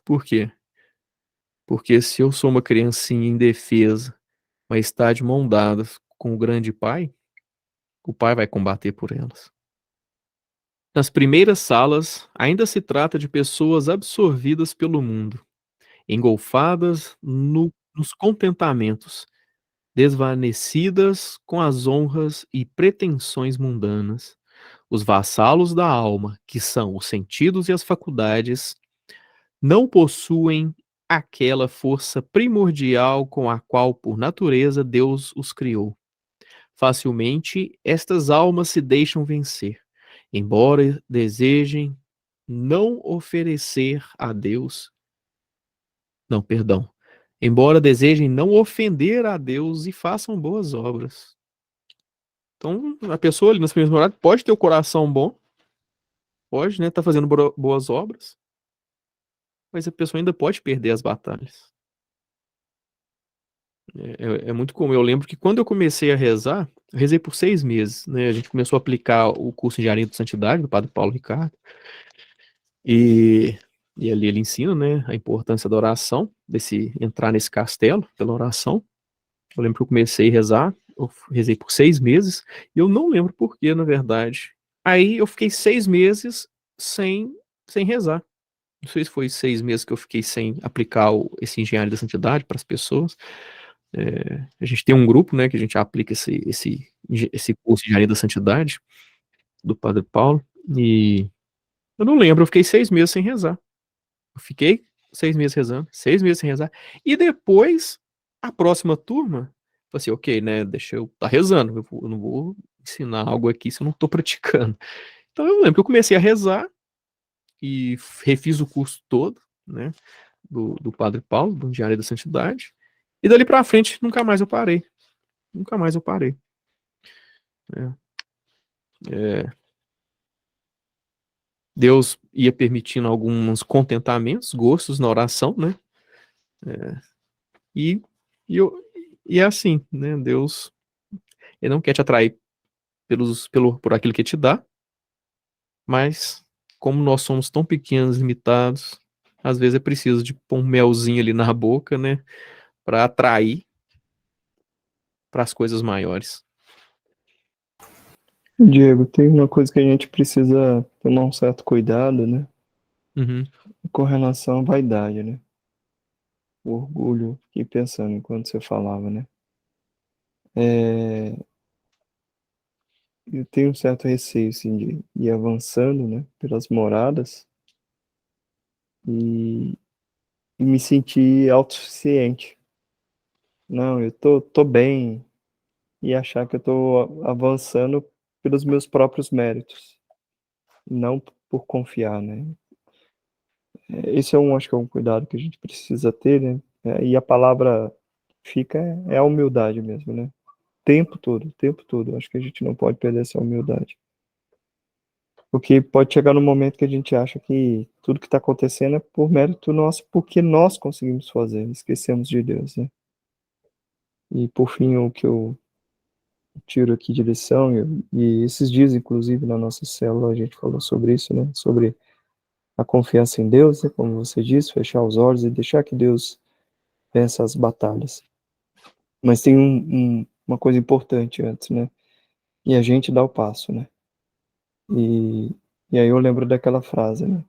[SPEAKER 1] Por quê? Porque se eu sou uma criancinha indefesa, mas está de mão dadas com o grande pai, o pai vai combater por elas. Nas primeiras salas, ainda se trata de pessoas absorvidas pelo mundo, engolfadas nos contentamentos, desvanecidas com as honras e pretensões mundanas. Os vassalos da alma, que são os sentidos e as faculdades, não possuem aquela força primordial com a qual, por natureza, Deus os criou. Facilmente, estas almas se deixam vencer, embora desejem não oferecer a Deus. Não, perdão. Embora desejem não ofender a Deus e façam boas obras. Então, a pessoa ali nas primeiras moradas pode ter o coração bom, pode, né, tá fazendo boas obras, mas a pessoa ainda pode perder as batalhas. É muito comum. Eu lembro que quando eu comecei a rezar, eu rezei por 6 meses, né? A gente começou a aplicar o curso de Engenharia da Santidade do Padre Paulo Ricardo, e, e ali ele ensina, né, a importância da oração, desse entrar nesse castelo pela oração. Eu lembro que eu comecei a rezar, eu rezei por 6 meses, e eu não lembro por quê, na verdade. Aí eu fiquei 6 meses sem, sem rezar. Não sei se foi 6 meses que eu fiquei sem aplicar esse Engenharia da Santidade para as pessoas. A gente tem um grupo, né, que a gente aplica esse curso de Engenharia da Santidade do Padre Paulo, e eu não lembro, eu fiquei 6 meses sem rezar. Eu fiquei 6 meses rezando, 6 meses sem rezar, e depois, a próxima turma, falei assim, ok, né, deixa eu estar rezando, eu não vou ensinar algo aqui se eu não estou praticando. Então eu lembro que eu comecei a rezar, e refiz o curso todo, né, do Padre Paulo, do Diário da Santidade, e dali pra frente nunca mais eu parei. Nunca mais eu parei. Né. Deus ia permitindo alguns contentamentos, gostos na oração, né? E E é assim, né? Deus, ele não quer te atrair por aquilo que te dá, mas como nós somos tão pequenos, limitados, às vezes é preciso de pôr um melzinho ali na boca, né? Para atrair para as coisas maiores.
[SPEAKER 2] Diego, tem uma coisa que a gente precisa tomar um certo cuidado, né?
[SPEAKER 1] Uhum.
[SPEAKER 2] Com relação à vaidade, né? O orgulho, fiquei pensando enquanto você falava, né? É, eu tenho um certo receio, assim, de ir avançando, né? Pelas moradas e, e me sentir autossuficiente. Não, eu tô bem e achar que eu tô avançando pelos meus próprios méritos, não por confiar, né? Esse é acho que é um cuidado que a gente precisa ter, né? E a palavra fica é a humildade mesmo, né? Tempo todo, tempo todo. Acho que a gente não pode perder essa humildade. Porque pode chegar no momento que a gente acha que tudo que está acontecendo é por mérito nosso, porque nós conseguimos fazer, esquecemos de Deus, né? E por fim, o que eu tiro aqui de lição, e esses dias, inclusive, na nossa célula, a gente falou sobre isso, né? Sobre a confiança em Deus, né? Como você disse, fechar os olhos e deixar que Deus vença as batalhas. Mas tem uma coisa importante antes, né? E a gente dá o passo, né? E, e aí eu lembro daquela frase, né?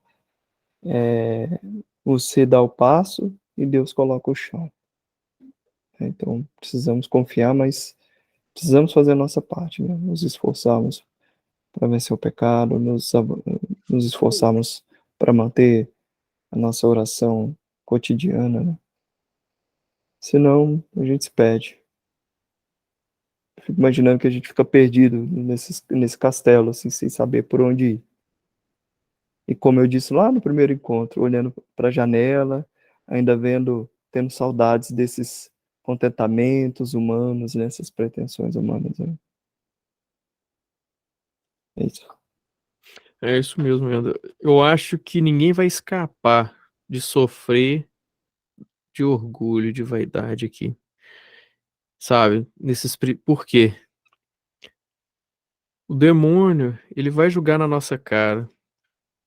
[SPEAKER 2] Você dá o passo e Deus coloca o chão. Então, precisamos confiar, mas precisamos fazer a nossa parte, né? Nos esforçarmos para vencer o pecado, nos esforçarmos para manter a nossa oração cotidiana, né? Senão, a gente se perde. Fico imaginando que a gente fica perdido nesse castelo, assim, sem saber por onde ir. E como eu disse lá no primeiro encontro, olhando para a janela, ainda vendo, tendo saudades desses contentamentos humanos, nessas pretensões humanas, né? É isso.
[SPEAKER 1] É isso mesmo, Leandro. Eu acho que ninguém vai escapar de sofrer de orgulho, de vaidade aqui, sabe? Por quê? O demônio, ele vai jogar na nossa cara,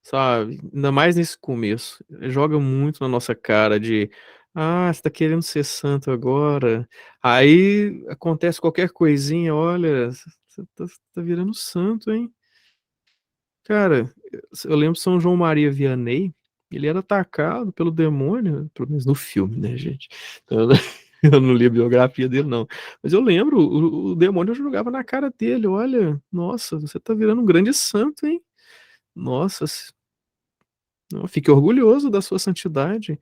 [SPEAKER 1] sabe? Ainda mais nesse começo. Ele joga muito na nossa cara de, você tá querendo ser santo agora. Aí acontece qualquer coisinha, olha, você tá virando santo, hein? Cara, eu lembro São João Maria Vianney, ele era atacado pelo demônio, pelo menos no filme, né, gente? Então, eu não li a biografia dele, não. Mas eu lembro, o demônio jogava na cara dele, olha, nossa, você tá virando um grande santo, hein? Nossa, não, fique orgulhoso da sua santidade.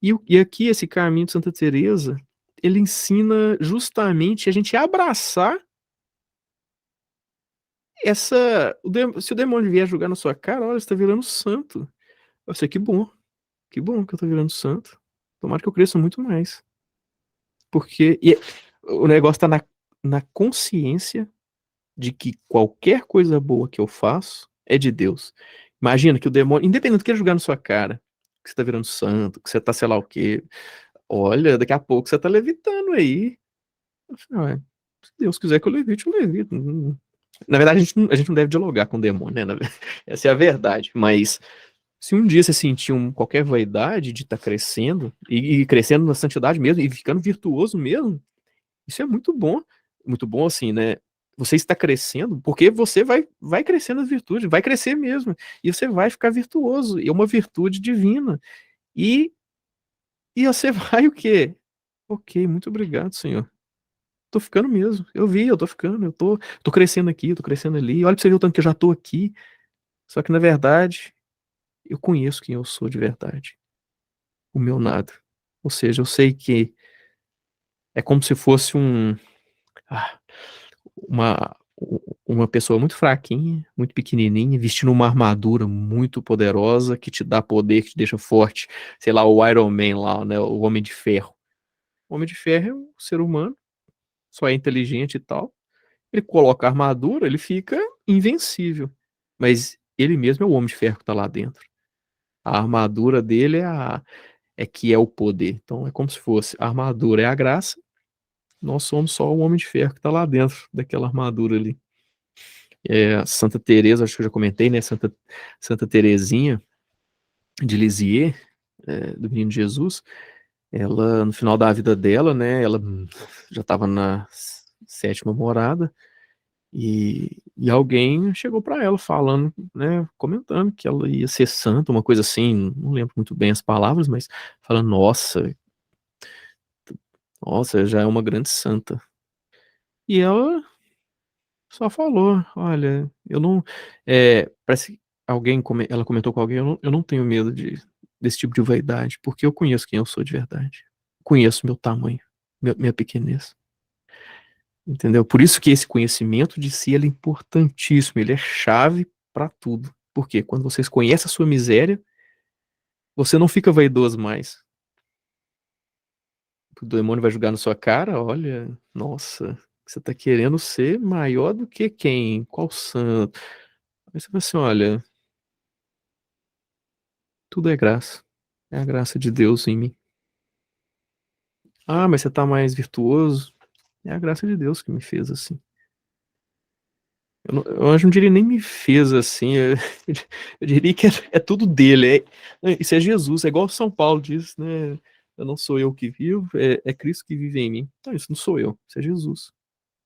[SPEAKER 1] E aqui, esse caminho de Santa Teresa, ele ensina justamente a gente abraçar se o demônio vier jogar na sua cara, olha, você tá virando santo. Eu sei, que bom que eu tô virando santo. Tomara que eu cresça muito mais. Porque o negócio tá na consciência de que qualquer coisa boa que eu faço é de Deus. Imagina que o demônio, independente do que ele jogar na sua cara, que você tá virando santo, que você tá sei lá o quê, olha, daqui a pouco você tá levitando aí. Eu falei, se Deus quiser que eu levite, eu levito. Na verdade, a gente não deve dialogar com o demônio, né? Essa é a verdade. Mas se um dia você sentir qualquer vaidade de estar crescendo, e crescendo na santidade mesmo, e ficando virtuoso mesmo, isso é muito bom. Muito bom, assim, né? Você está crescendo, porque você vai crescendo as virtudes, vai crescer mesmo. E você vai ficar virtuoso. E é uma virtude divina. E, e você vai o quê? Ok, muito obrigado, Senhor. Tô ficando mesmo. Eu tô ficando, tô crescendo aqui, eu tô crescendo ali. Olha pra você ver o tanto que eu já tô aqui. Só que, na verdade, eu conheço quem eu sou de verdade. O meu nada. Ou seja, eu sei que é como se fosse ah, uma, uma pessoa muito fraquinha, muito pequenininha, vestindo uma armadura muito poderosa que te dá poder, que te deixa forte. Sei lá, o Iron Man lá, né? O Homem de Ferro. O Homem de Ferro é um ser humano, só é inteligente e tal. Ele coloca a armadura, ele fica invencível. Mas ele mesmo é o Homem de Ferro que tá lá dentro. A armadura dele é que é o poder. Então é como se fosse a armadura é a graça, nós somos só o homem de ferro que está lá dentro daquela armadura ali. Santa Teresa, acho que eu já comentei, né? Santa Teresinha de Lisieux, do Menino Jesus, ela, no final da vida dela, né? Ela já estava na sétima morada, e alguém chegou para ela falando, né, comentando que ela ia ser santa, uma coisa assim, não lembro muito bem as palavras, mas falando, nossa, já é uma grande santa. E ela só falou, olha, eu não, parece que ela comentou com alguém, eu não tenho medo desse tipo de vaidade, porque eu conheço quem eu sou de verdade, conheço meu tamanho, minha pequenez. Entendeu? Por isso que esse conhecimento de si ele é importantíssimo, ele é chave para tudo. Porque quando vocês conhecem a sua miséria, você não fica vaidoso mais. O demônio vai jogar na sua cara, olha, nossa, você está querendo ser maior do que quem? Qual santo? Aí você fala assim, olha, tudo é graça. É a graça de Deus em mim. Ah, mas você está mais virtuoso. É a graça de Deus que me fez assim. Eu não diria nem me fez assim, eu diria que é tudo dele, isso é Jesus, é igual São Paulo diz, né? Eu não sou eu que vivo, é Cristo que vive em mim. Não, isso não sou eu, isso é Jesus.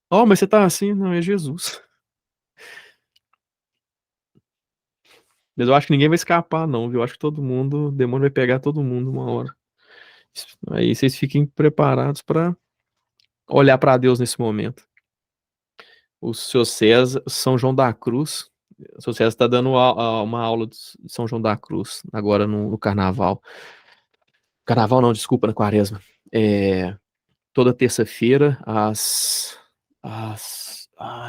[SPEAKER 1] Oh, mas você tá assim? Não, é Jesus. Mas eu acho que ninguém vai escapar, não, viu? Eu acho que todo mundo, o demônio vai pegar todo mundo uma hora. Aí vocês fiquem preparados para olhar para Deus nesse momento. O seu César, São João da Cruz, o seu César está dando uma aula de São João da Cruz, agora no Carnaval. Carnaval não, desculpa, na Quaresma. Toda terça-feira,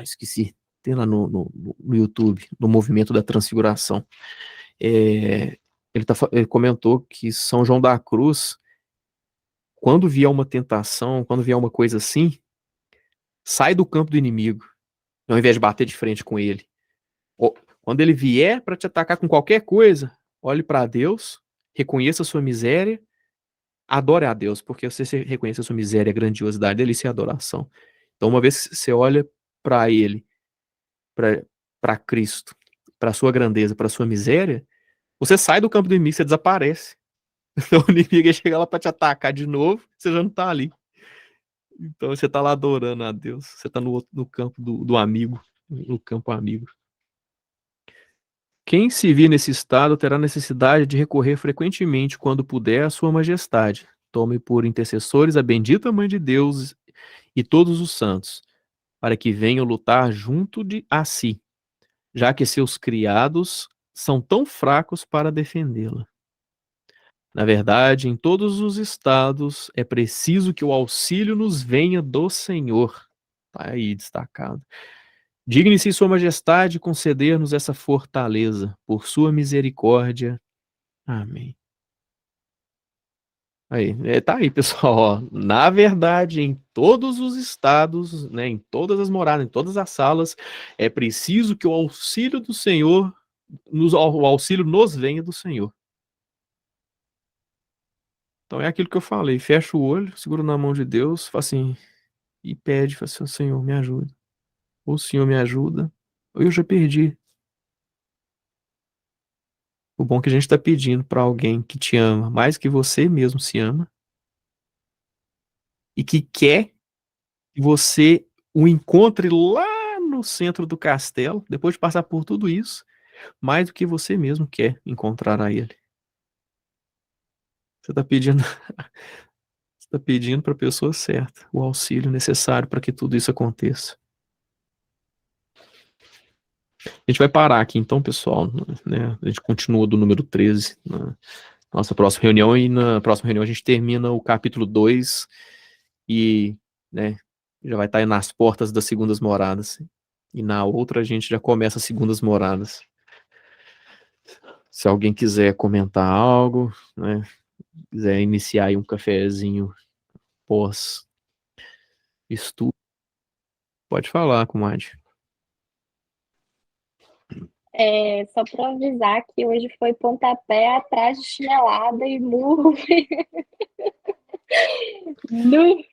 [SPEAKER 1] esqueci, tem lá no YouTube, no Movimento da Transfiguração. Ele comentou que São João da Cruz, quando vier uma tentação, quando vier uma coisa assim, sai do campo do inimigo, ao invés de bater de frente com ele. Quando ele vier para te atacar com qualquer coisa, olhe para Deus, reconheça a sua miséria, adore a Deus, porque você reconhece a sua miséria, a grandiosidade dele, isso é adoração. Então, uma vez que você olha para ele, para Cristo, para sua grandeza, para sua miséria, você sai do campo do inimigo, você desaparece. Então, o inimigo chega lá para te atacar de novo, você já não tá ali. Então, você tá lá adorando a Deus, você tá no campo do amigo, no campo amigo. Quem se vir nesse estado terá necessidade de recorrer frequentemente, quando puder, à sua majestade. Tome por intercessores a bendita Mãe de Deus e todos os santos, para que venham lutar junto a si, já que seus criados são tão fracos para defendê-la. Na verdade, em todos os estados, é preciso que o auxílio nos venha do Senhor. Está aí destacado. Digne-se Sua Majestade conceder-nos essa fortaleza, por sua misericórdia. Amém. Aí, tá aí, pessoal. Ó. Na verdade, em todos os estados, né, em todas as moradas, em todas as salas, é preciso que o auxílio do Senhor, o auxílio nos venha do Senhor. Então é aquilo que eu falei, fecha o olho, segura na mão de Deus, fala assim, e pede, fala assim, Senhor, me ajuda. Ou o Senhor me ajuda, ou eu já perdi. O bom é que a gente está pedindo para alguém que te ama mais que você mesmo se ama e que quer que você o encontre lá no centro do castelo, depois de passar por tudo isso, mais do que você mesmo quer encontrar a ele. Você está pedindo, você tá pedindo para a pessoa certa o auxílio necessário para que tudo isso aconteça. A gente vai parar aqui então, pessoal, né? A gente continua do número 13 na nossa próxima reunião, e na próxima reunião a gente termina o capítulo 2 e, né, já vai estar aí nas portas das segundas moradas. E na outra a gente já começa as segundas moradas. Se alguém quiser comentar algo, né, quiser iniciar aí um cafezinho pós estudo, pode falar, comadre.
[SPEAKER 3] Só para avisar que hoje foi pontapé atrás de chinelada e murro.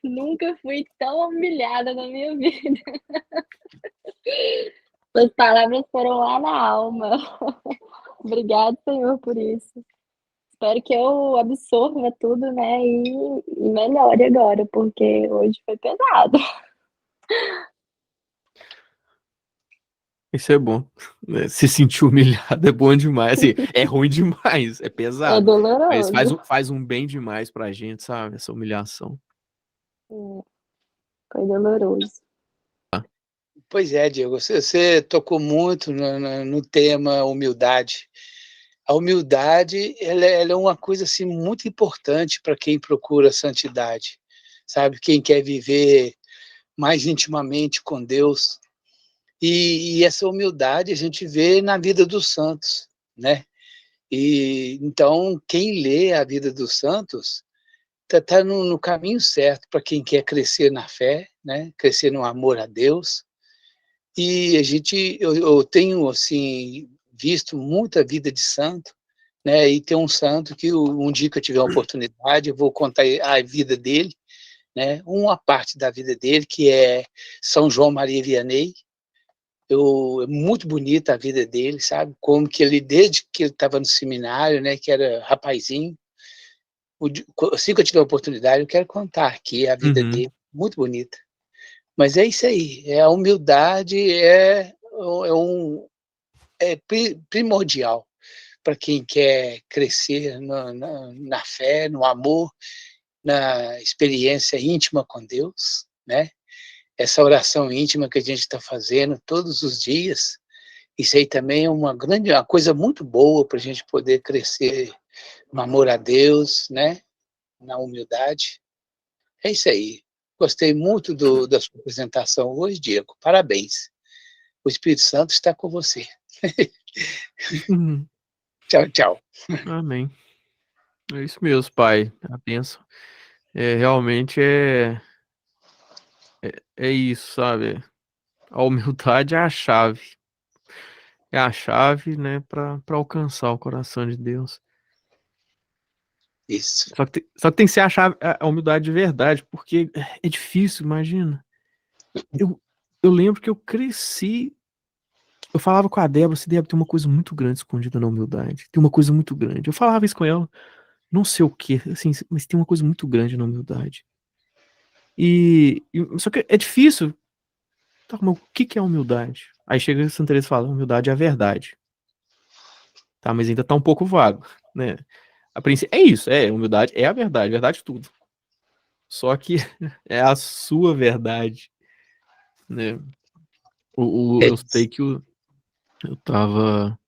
[SPEAKER 3] Nunca fui tão humilhada na minha vida. As palavras foram lá na alma. Obrigado, Senhor, por isso. Espero que eu absorva tudo, né, e melhore agora, porque hoje foi pesado.
[SPEAKER 1] Isso é bom. Né? Se sentir humilhado é bom demais. Assim, é ruim demais, é
[SPEAKER 3] É
[SPEAKER 1] pesado. Mas
[SPEAKER 3] doloroso.
[SPEAKER 1] faz um bem demais pra gente, sabe? Essa humilhação.
[SPEAKER 3] Foi doloroso.
[SPEAKER 4] Pois é, Diego, você tocou muito no tema humildade. A humildade, ela é uma coisa assim, muito importante para quem procura santidade, sabe? Quem quer viver mais intimamente com Deus. E essa humildade a gente vê na vida dos santos, né? E então, quem lê a vida dos santos está no caminho certo para quem quer crescer na fé, né? Crescer no amor a Deus. E eu tenho assim visto muita vida de santo, né? E tem um santo que um dia que eu tiver a oportunidade, eu vou contar a vida dele, né? Uma parte da vida dele, que é São João Maria Vianney. É muito bonita a vida dele, sabe? Como que ele, desde que ele estava no seminário, né? Que era rapazinho, assim que eu tiver a oportunidade, eu quero contar aqui a vida dele, muito bonita. Mas é isso aí, a humildade primordial para quem quer crescer na fé, no amor, na experiência íntima com Deus, né? Essa oração íntima que a gente está fazendo todos os dias, isso aí também é uma coisa muito boa para a gente poder crescer no amor a Deus, né? Na humildade. É isso aí. Gostei muito da sua apresentação hoje, Diego. Parabéns. O Espírito Santo está com você.
[SPEAKER 1] Uhum.
[SPEAKER 4] Tchau, tchau.
[SPEAKER 1] Amém. É isso mesmo, Pai. A bênção. Realmente é isso, sabe? A humildade é a chave. É a chave, né, para alcançar o coração de Deus.
[SPEAKER 4] Isso.
[SPEAKER 1] Só que tem que ser a humildade de verdade, porque é difícil, imagina. Eu lembro que eu cresci, eu falava com a Débora, assim, Débora, tem uma coisa muito grande escondida na humildade. Tem uma coisa muito grande. Eu falava isso com ela, não sei o quê, assim, mas tem uma coisa muito grande na humildade. Só que é difícil. Tá, mas o que é humildade? Aí chega a Santa Teresa e fala, humildade é a verdade. Tá, mas ainda tá um pouco vago, né? A princípio, é isso, humildade é a verdade é tudo. Só que é a sua verdade, né? Eu sei que uma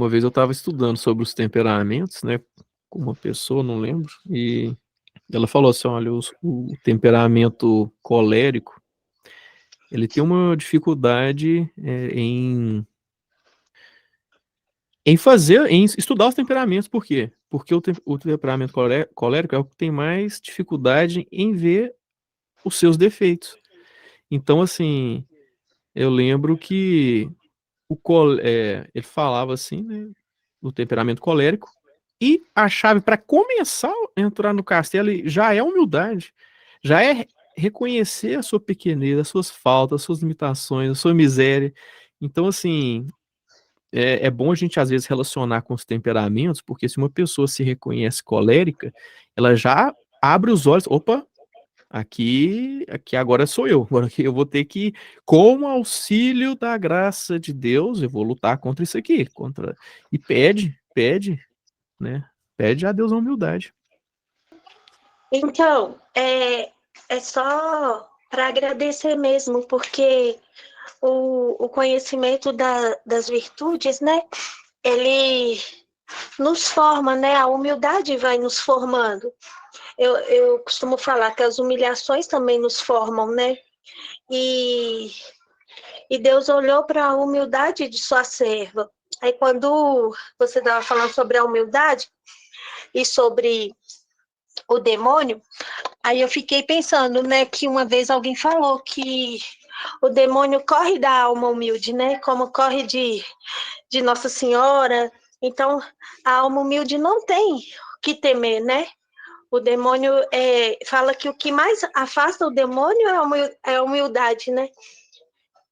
[SPEAKER 1] vez eu tava estudando sobre os temperamentos, né? Com uma pessoa, não lembro, e ela falou assim, olha, o temperamento colérico, ele tem uma dificuldade em estudar os temperamentos. Por quê? Porque o temperamento colérico é o que tem mais dificuldade em ver os seus defeitos. Então, assim, eu lembro que ele falava assim, né, do temperamento colérico, e a chave para começar a entrar no castelo já é a humildade, já é reconhecer a sua pequenez, as suas faltas, as suas limitações, a sua miséria. Então, assim, é bom a gente às vezes relacionar com os temperamentos, porque se uma pessoa se reconhece colérica, ela já abre os olhos, opa, aqui agora sou eu, agora que eu vou ter que, com o auxílio da graça de Deus, eu vou lutar contra isso aqui, e pede, né? Pede a Deus a humildade.
[SPEAKER 5] Então, é só para agradecer mesmo, porque o conhecimento das virtudes, né? Ele nos forma, né? A humildade vai nos formando. Eu costumo falar que as humilhações também nos formam, né? E Deus olhou para a humildade de sua serva. Aí quando você estava falando sobre a humildade e sobre o demônio, aí eu fiquei pensando, né, que uma vez alguém falou que o demônio corre da alma humilde, né? Como corre de Nossa Senhora. Então, a alma humilde não tem o que temer, né? O demônio fala que o que mais afasta o demônio é a humildade, né?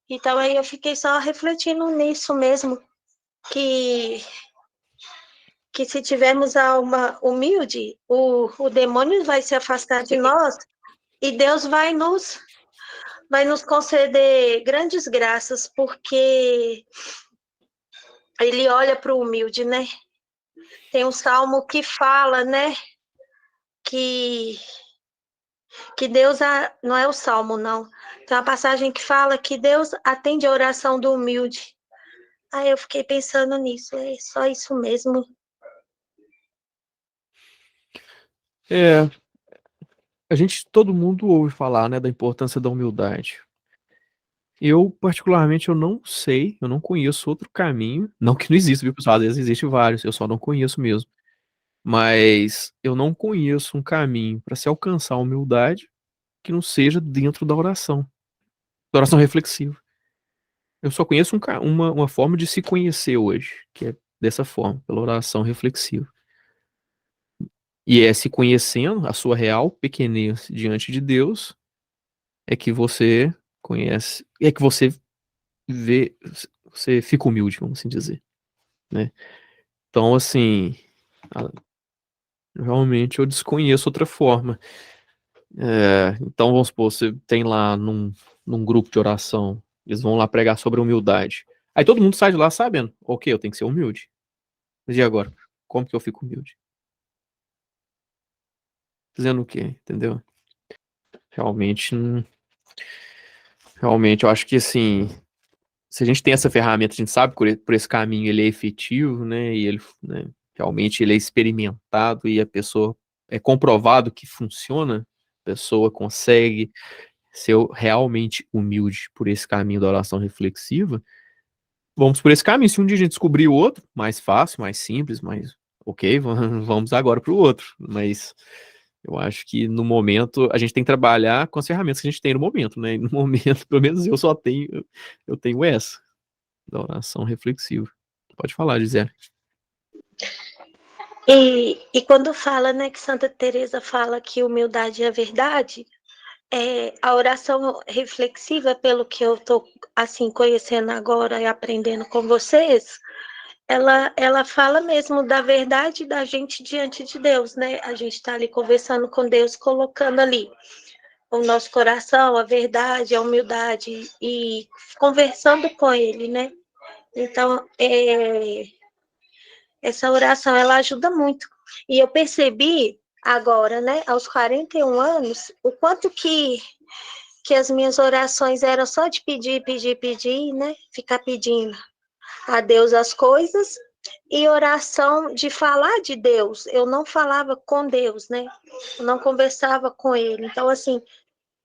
[SPEAKER 5] Então, aí eu fiquei só refletindo nisso mesmo, que se tivermos a alma humilde, o demônio vai se afastar de nós e Deus vai nos conceder grandes graças, porque ele olha para o humilde, né? Tem um salmo que fala, né? Que Deus, não é o salmo, não. Tem uma passagem que fala que Deus atende a oração do humilde. Aí eu fiquei pensando nisso, é só isso mesmo.
[SPEAKER 1] Todo mundo ouve falar, né, da importância da humildade. Eu, particularmente, eu não sei, eu não conheço outro caminho, não que não exista, viu, pessoal? Às vezes existe vários, eu só não conheço mesmo. Mas eu não conheço um caminho para se alcançar a humildade que não seja dentro da oração reflexiva. Eu só conheço uma forma de se conhecer hoje, que é dessa forma, pela oração reflexiva. E é se conhecendo a sua real pequenez diante de Deus, é que você conhece, é que você vê, você fica humilde, vamos assim dizer, né? Então, assim, realmente eu desconheço outra forma. Então, vamos supor, você tem lá num grupo de oração, eles vão lá pregar sobre humildade. Aí todo mundo sai de lá sabendo, ok, eu tenho que ser humilde. Mas e agora? Como que eu fico humilde? Dizendo o quê? Entendeu? Realmente, realmente, eu acho que assim, se a gente tem essa ferramenta, a gente sabe que por esse caminho ele é efetivo, né? E ele, né, realmente ele é experimentado e a pessoa é comprovado que funciona, a pessoa consegue ser realmente humilde por esse caminho da oração reflexiva. Vamos por esse caminho. Se um dia a gente descobrir o outro, mais fácil, mais simples, mais ok, vamos agora para o outro. Mas eu acho que no momento a gente tem que trabalhar com as ferramentas que a gente tem no momento, né? E no momento, pelo menos eu tenho essa da oração reflexiva. Pode falar, Gisele.
[SPEAKER 5] E quando fala, né, que Santa Teresa fala que humildade é a verdade, a oração reflexiva, pelo que eu estou assim conhecendo agora e aprendendo com vocês, ela fala mesmo da verdade da gente diante de Deus, né? A gente está ali conversando com Deus, colocando ali o nosso coração, a verdade, a humildade e conversando com Ele, né? Então, essa oração, ela ajuda muito. E eu percebi agora, né, aos 41 anos, o quanto que as minhas orações eram só de pedir, pedir, pedir, né? Ficar pedindo a Deus as coisas, e oração de falar de Deus. Eu não falava com Deus, né? Eu não conversava com Ele. Então, assim,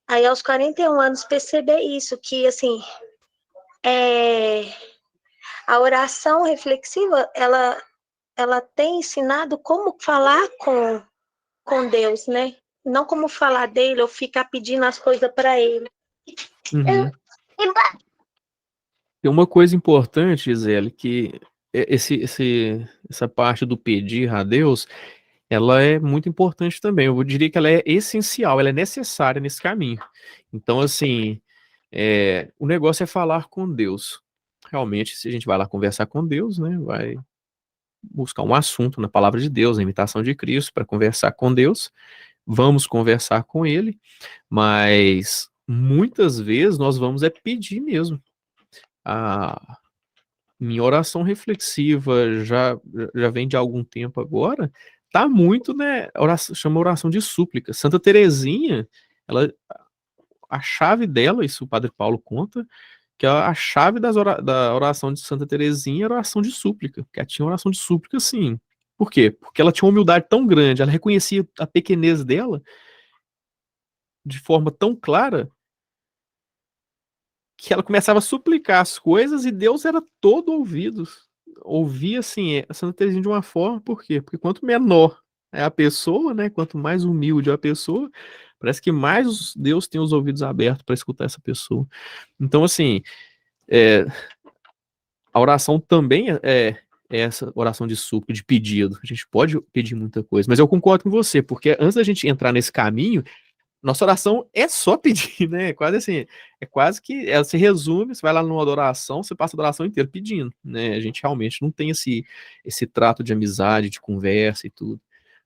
[SPEAKER 5] aí aos 41 anos perceber isso, que, assim, a oração reflexiva, ela tem ensinado como falar com Deus, né? Não como falar dele ou ficar pedindo as coisas para ele.
[SPEAKER 1] Uhum. Tem uma coisa importante, Gisele, que essa parte do pedir a Deus, ela é muito importante também. Eu diria que ela é essencial, ela é necessária nesse caminho. Então, assim, o negócio é falar com Deus. Realmente, se a gente vai lá conversar com Deus, né, vai buscar um assunto na palavra de Deus, na imitação de Cristo, para conversar com Deus, vamos conversar com Ele, mas muitas vezes nós vamos pedir mesmo. A minha oração reflexiva já vem de algum tempo agora, tá muito, né, chama oração de súplica. Santa Teresinha, a chave dela, isso o Padre Paulo conta, que a chave da oração de Santa Teresinha era a oração de súplica, que ela tinha oração de súplica, sim. Por quê? Porque ela tinha uma humildade tão grande, ela reconhecia a pequenez dela de forma tão clara, que ela começava a suplicar as coisas e Deus era todo ouvido. Ouvia, assim, a Santa Teresinha de uma forma, por quê? Porque quanto menor é a pessoa, né? Quanto mais humilde é a pessoa, parece que mais Deus tem os ouvidos abertos para escutar essa pessoa. Então, assim, a oração também é essa oração de súplica, de pedido. A gente pode pedir muita coisa, mas eu concordo com você, porque antes da gente entrar nesse caminho, nossa oração é só pedir, né? É quase assim, é quase que ela se resume, você vai lá numa adoração, você passa a adoração inteira pedindo, né? A gente realmente não tem esse trato de amizade, de conversa e tudo.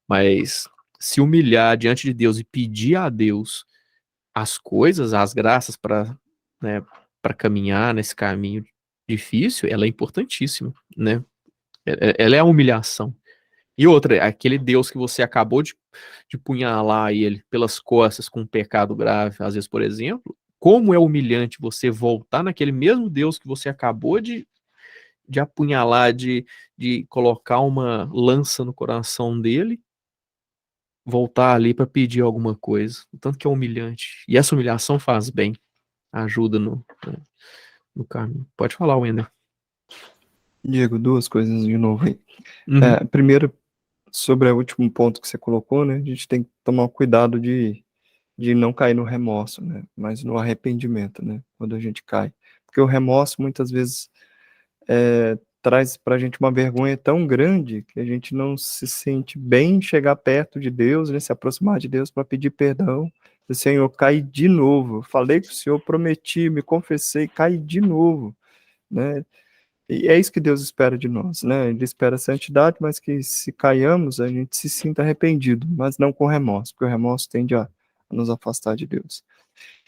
[SPEAKER 1] Mas se humilhar diante de Deus e pedir a Deus as coisas, as graças para, né, para caminhar nesse caminho difícil, ela é importantíssima, né? Ela é a humilhação. E outra, aquele Deus que você acabou de punhalar ele pelas costas com um pecado grave, às vezes, por exemplo, como é humilhante você voltar naquele mesmo Deus que você acabou de apunhalar, de colocar uma lança no coração dele, voltar ali para pedir alguma coisa. O tanto que é humilhante. E essa humilhação faz bem, ajuda no caminho. Pode falar, Wender.
[SPEAKER 2] Diego, duas coisas de novo aí.
[SPEAKER 1] Uhum.
[SPEAKER 2] Primeiro, sobre o último ponto que você colocou, né? A gente tem que tomar cuidado de não cair no remorso, né? Mas no arrependimento, né? Quando a gente cai. Porque o remorso, muitas vezes, traz pra gente uma vergonha tão grande que a gente não se sente bem em chegar perto de Deus, né? Se aproximar de Deus para pedir perdão. O Senhor, caí de novo. Falei com o Senhor, prometi, me confessei, caí de novo, né? E é isso que Deus espera de nós, né? Ele espera a santidade, mas que se caiamos, a gente se sinta arrependido, mas não com remorso, porque o remorso tende a nos afastar de Deus.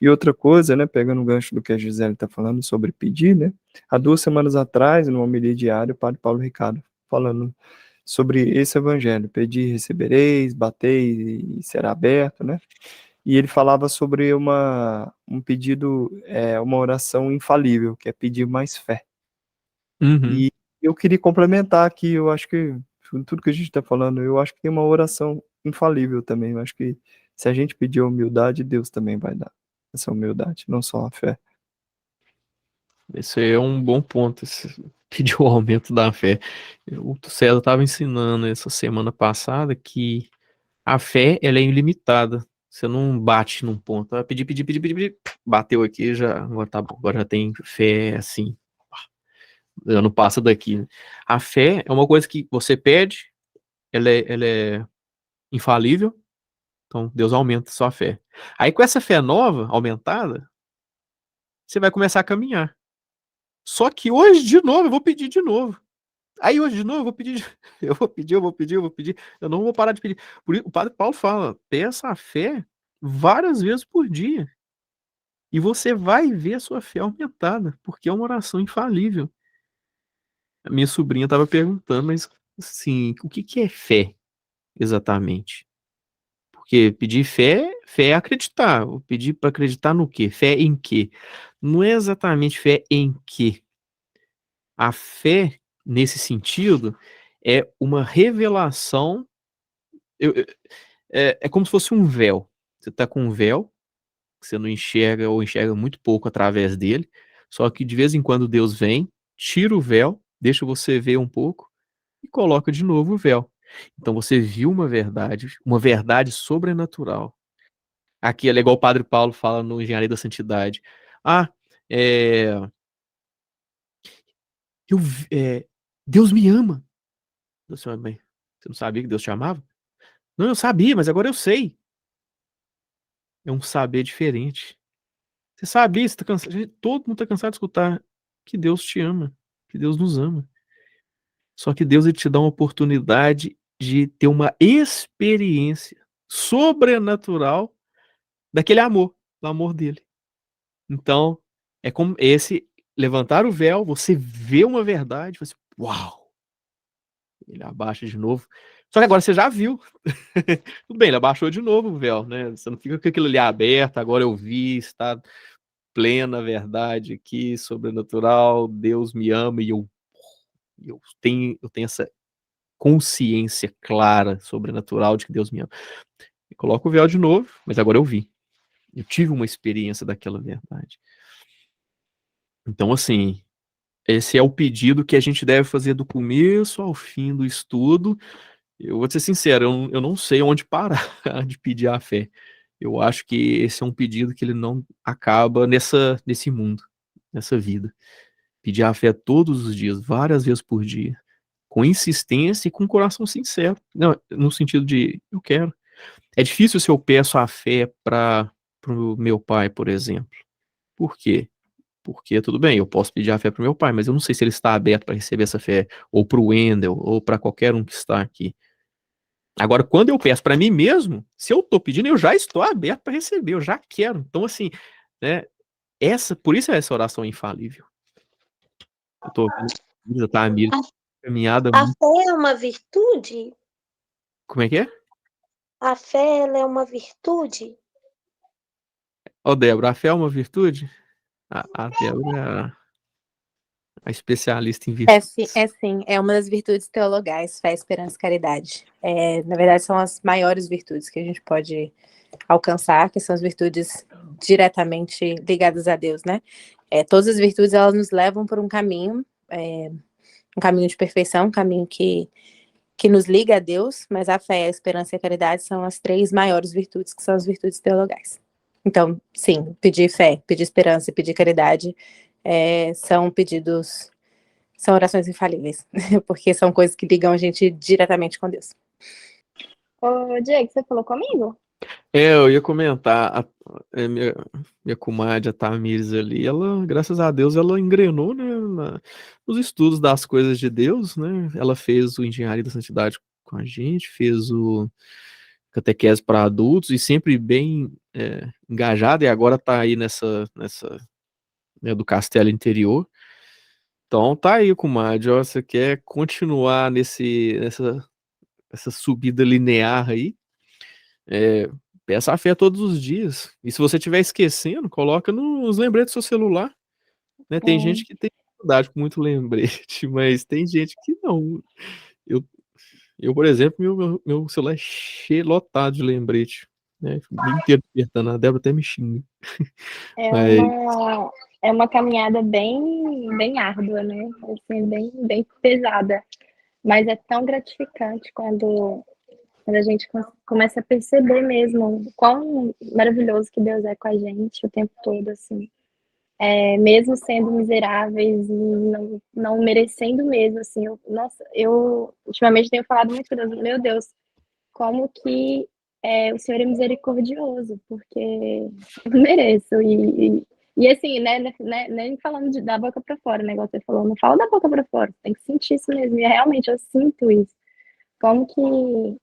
[SPEAKER 2] E outra coisa, né, pegando o gancho do que a Gisele está falando sobre pedir, né? Há 2 semanas atrás, no homilia diário, o padre Paulo Ricardo falando sobre esse evangelho, pedir, recebereis, batei e será aberto, né? E ele falava sobre um pedido, uma oração infalível, que é pedir mais fé.
[SPEAKER 1] Uhum.
[SPEAKER 2] E eu queria complementar aqui, eu acho que tudo que a gente está falando, eu acho que tem uma oração infalível também. Eu acho que se a gente pedir a humildade, Deus também vai dar essa humildade, não só a fé.
[SPEAKER 1] Esse é um bom ponto, pedir o aumento da fé. O César estava ensinando essa semana passada que a fé, ela é ilimitada. Você não bate num ponto. Ah, pedir, pedir, pedir, pedir, pedir, bateu aqui, já, agora tá bom, agora já tem fé, assim, já não passa daqui, né? A fé é uma coisa que você pede, ela é infalível, então Deus aumenta a sua fé. Aí com essa fé nova, aumentada, você vai começar a caminhar. Só que hoje, de novo, eu vou pedir de novo. Aí hoje de novo eu vou pedir, eu vou pedir, eu vou pedir, eu vou pedir. Eu não vou parar de pedir. Por isso, o Padre Paulo fala, peça a fé várias vezes por dia. E você vai ver a sua fé aumentada, porque é uma oração infalível. A minha sobrinha estava perguntando, mas assim, o que que é fé exatamente? Porque pedir fé é acreditar. Eu pedir para acreditar no quê? Fé em quê? Não é exatamente fé em quê. A fé, nesse sentido, é uma revelação. É como se fosse um véu. Você está com um véu, que você não enxerga ou enxerga muito pouco através dele, só que de vez em quando Deus vem, tira o véu, deixa você ver um pouco e coloca de novo o véu. Então você viu uma verdade sobrenatural. Aqui é igual o Padre Paulo fala no Engenharia da Santidade. Ah, é, Deus me ama. Você não sabia que Deus te amava? Não, eu sabia, mas agora eu sei. É um saber diferente. Você sabia, você tá cansado, todo mundo está cansado de escutar que Deus te ama, que Deus nos ama. Só que Deus ele te dá uma oportunidade de ter uma experiência sobrenatural daquele amor, do amor dele. Então, é como esse levantar o véu, você vê uma verdade, você, uau! Ele abaixa de novo. Só que agora você já viu. Tudo bem, ele abaixou de novo o véu, né? Você não fica com aquilo ali aberto, agora eu vi, está plena verdade aqui, sobrenatural, Deus me ama e eu tenho essa consciência clara, sobrenatural de que Deus me ama. E coloco o véu de novo, mas agora eu vi. Eu tive uma experiência daquela verdade. Então, assim, esse é o pedido que a gente deve fazer do começo ao fim do estudo, Eu vou ser sincero, eu não sei onde parar de pedir a fé. Eu acho que esse é um pedido que ele não acaba nesse mundo, nessa vida. Pedir a fé todos os dias, várias vezes por dia, com insistência e com coração sincero. Não, no sentido de, eu quero. É difícil se eu peço a fé para o meu pai, por exemplo. Por quê? Porque, tudo bem, eu posso pedir a fé para o meu pai, mas eu não sei se ele está aberto para receber essa fé, ou para o Wendel, ou para qualquer um que está aqui. Agora, quando eu peço para mim mesmo, se eu estou pedindo, eu já estou aberto para receber, eu já quero. Então, assim, né, por isso essa oração é infalível. Eu estou ouvindo a Tamires,
[SPEAKER 5] A,
[SPEAKER 1] caminhada
[SPEAKER 5] a
[SPEAKER 1] muito.
[SPEAKER 5] fé é uma virtude?
[SPEAKER 1] Como é que é?
[SPEAKER 5] A fé, ela é uma virtude?
[SPEAKER 1] Ó, Débora, a fé é uma virtude? A Débora é a especialista em virtudes.
[SPEAKER 6] Sim, é uma das virtudes teologais, fé, esperança e caridade. Na verdade, são as maiores virtudes que a gente pode alcançar, que são as virtudes diretamente ligadas a Deus, né? Todas as virtudes, elas nos levam por um caminho de perfeição, um caminho que nos liga a Deus, mas a fé, a esperança e a caridade são as 3 maiores virtudes, que são as virtudes teologais. Então, sim, pedir fé, pedir esperança e pedir caridade são orações infalíveis, porque são coisas que ligam a gente diretamente com Deus.
[SPEAKER 3] Ô, Diego, você falou comigo?
[SPEAKER 1] Eu ia comentar, minha comadre, a Tamires ali, ela, graças a Deus, ela engrenou, né, nos estudos das coisas de Deus, né, ela fez o Engenharia da Santidade com a gente, fez o Catequese para adultos, e sempre bem engajada, e agora tá aí nessa né, do Castelo Interior. Então tá aí, comadre, ó, você quer continuar essa subida linear aí, peça a fé todos os dias. E se você estiver esquecendo, coloca nos lembretes do seu celular, né? Tem gente que tem dificuldade com muito lembrete, mas tem gente que não. Eu por exemplo, meu celular é cheio, lotado de lembrete, né? O dia inteiro apertando, a Débora até me xinga.
[SPEAKER 3] É
[SPEAKER 1] Mas,
[SPEAKER 3] uma caminhada bem árdua, né? Assim, bem pesada. Mas é tão gratificante quando a gente começa a perceber mesmo o quão maravilhoso que Deus é com a gente o tempo todo, assim. Mesmo sendo miseráveis e não merecendo mesmo, assim. Eu ultimamente tenho falado muito com Deus, meu Deus, como que o Senhor é misericordioso, porque eu mereço. E assim, né, nem falando da boca para fora, né, igual você falou, não fala da boca para fora, tem que sentir isso mesmo. E realmente eu sinto isso. Como que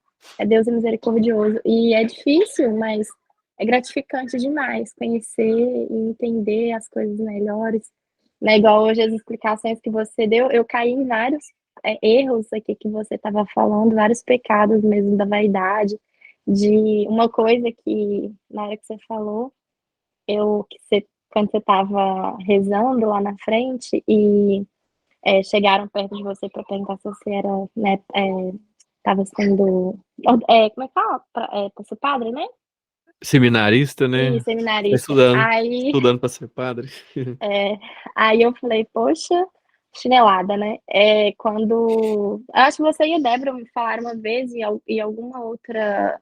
[SPEAKER 3] Deus é misericordioso. E é difícil, mas é gratificante demais conhecer e entender as coisas melhores. Né? Igual hoje as explicações que você deu, eu caí em vários erros aqui que você estava falando, vários pecados mesmo da vaidade, de uma coisa que, na hora que você falou, quando você estava rezando lá na frente e chegaram perto de você para perguntar se você era, né, estava sendo, como é que fala? Para ser padre, né?
[SPEAKER 1] seminarista, né?
[SPEAKER 3] E
[SPEAKER 1] Tá
[SPEAKER 3] seminarista.
[SPEAKER 1] estudando para ser padre.
[SPEAKER 3] Aí eu falei, poxa, chinelada, né? Quando. Acho que você e a Débora me falaram uma vez e alguma outra.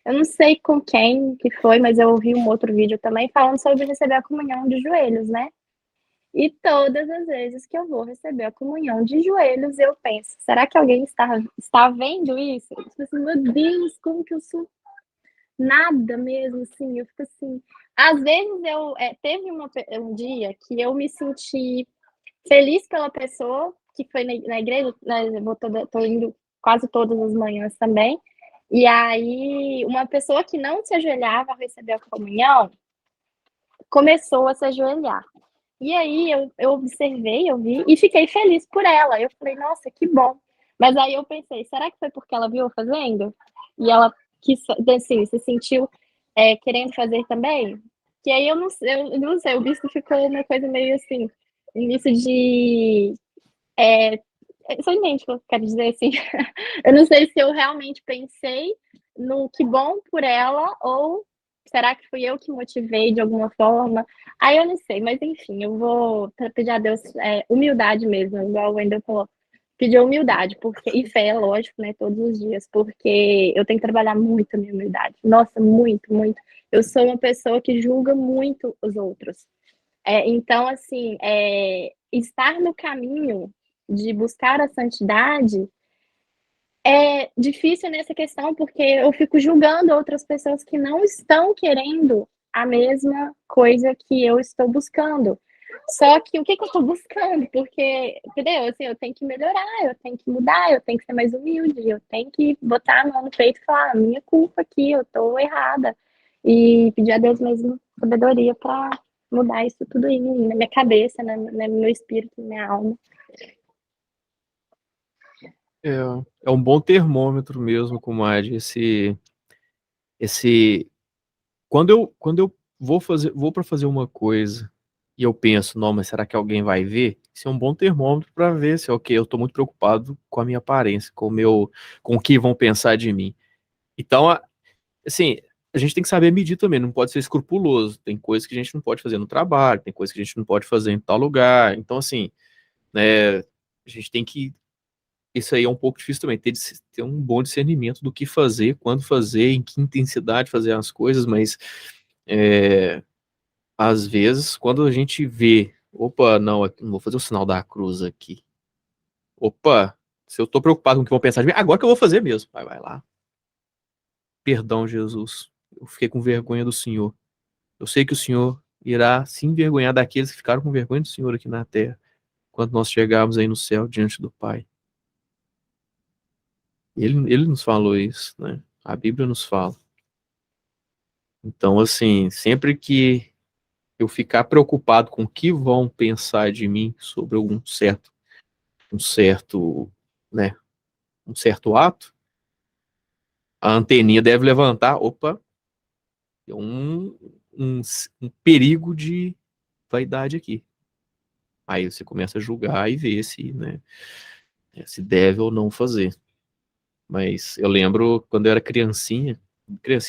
[SPEAKER 3] Eu não sei com quem que foi, mas eu ouvi um outro vídeo também falando sobre receber a comunhão de joelhos, né? E todas as vezes que eu vou receber a comunhão de joelhos, eu penso, será que alguém está vendo isso? Eu fico assim, meu Deus, como que eu sou nada mesmo, assim, eu fico assim. Às vezes teve um dia que eu me senti feliz pela pessoa que foi na igreja, né, eu tô indo quase todas as manhãs também, e aí uma pessoa que não se ajoelhava ao receber a comunhão começou a se ajoelhar. E aí eu observei, eu vi e fiquei feliz por ela. Eu falei, nossa, que bom. Mas aí eu pensei, será que foi porque ela viu eu fazendo? E ela quis, assim, se sentiu querendo fazer também? Que aí eu não sei, o bispo ficou uma coisa meio assim, início de. Você entende o que eu quero dizer assim? Eu não sei se eu realmente pensei no que bom por ela ou será que fui eu que motivei de alguma forma? Aí eu não sei, mas enfim, eu vou pedir a Deus humildade mesmo, igual o Wendel falou, pedir humildade, porque, e fé, lógico, né, todos os dias, porque eu tenho que trabalhar muito a minha humildade. Nossa, muito, muito. Eu sou uma pessoa que julga muito os outros. Então, assim, estar no caminho de buscar a santidade é difícil nessa questão, porque eu fico julgando outras pessoas que não estão querendo a mesma coisa que eu estou buscando. Só que o que eu estou buscando? Porque, entendeu? Assim, eu tenho que melhorar, eu tenho que mudar, eu tenho que ser mais humilde, eu tenho que botar a mão no peito e falar, minha culpa aqui, eu estou errada. E pedir a Deus mesmo sabedoria para mudar isso tudo aí na minha cabeça, no meu espírito, na minha alma.
[SPEAKER 1] É um bom termômetro mesmo, comadre, quando eu vou para fazer uma coisa e eu penso, não, mas será que alguém vai ver? Isso é um bom termômetro para ver se, ok, eu tô muito preocupado com a minha aparência, com o que vão pensar de mim. Então, assim, a gente tem que saber medir também, não pode ser escrupuloso. Tem coisas que a gente não pode fazer no trabalho, tem coisas que a gente não pode fazer em tal lugar. Então, assim, né, a gente tem que. Isso aí é um pouco difícil também, ter um bom discernimento do que fazer, quando fazer, em que intensidade fazer as coisas, mas às vezes, quando a gente vê, opa, não vou fazer o sinal da cruz aqui. Opa, se eu tô preocupado com o que vão pensar de mim, agora que eu vou fazer mesmo. Vai lá. Perdão, Jesus. Eu fiquei com vergonha do Senhor. Eu sei que o Senhor irá se envergonhar daqueles que ficaram com vergonha do Senhor aqui na terra, quando nós chegarmos aí no céu diante do Pai. Ele nos falou isso, né? A Bíblia nos fala. Então, assim, sempre que eu ficar preocupado com o que vão pensar de mim sobre um certo, né, um certo ato, a anteninha deve levantar, opa, tem um perigo de vaidade aqui. Aí você começa a julgar e ver se, né, se deve ou não fazer. Mas eu lembro quando eu era criancinha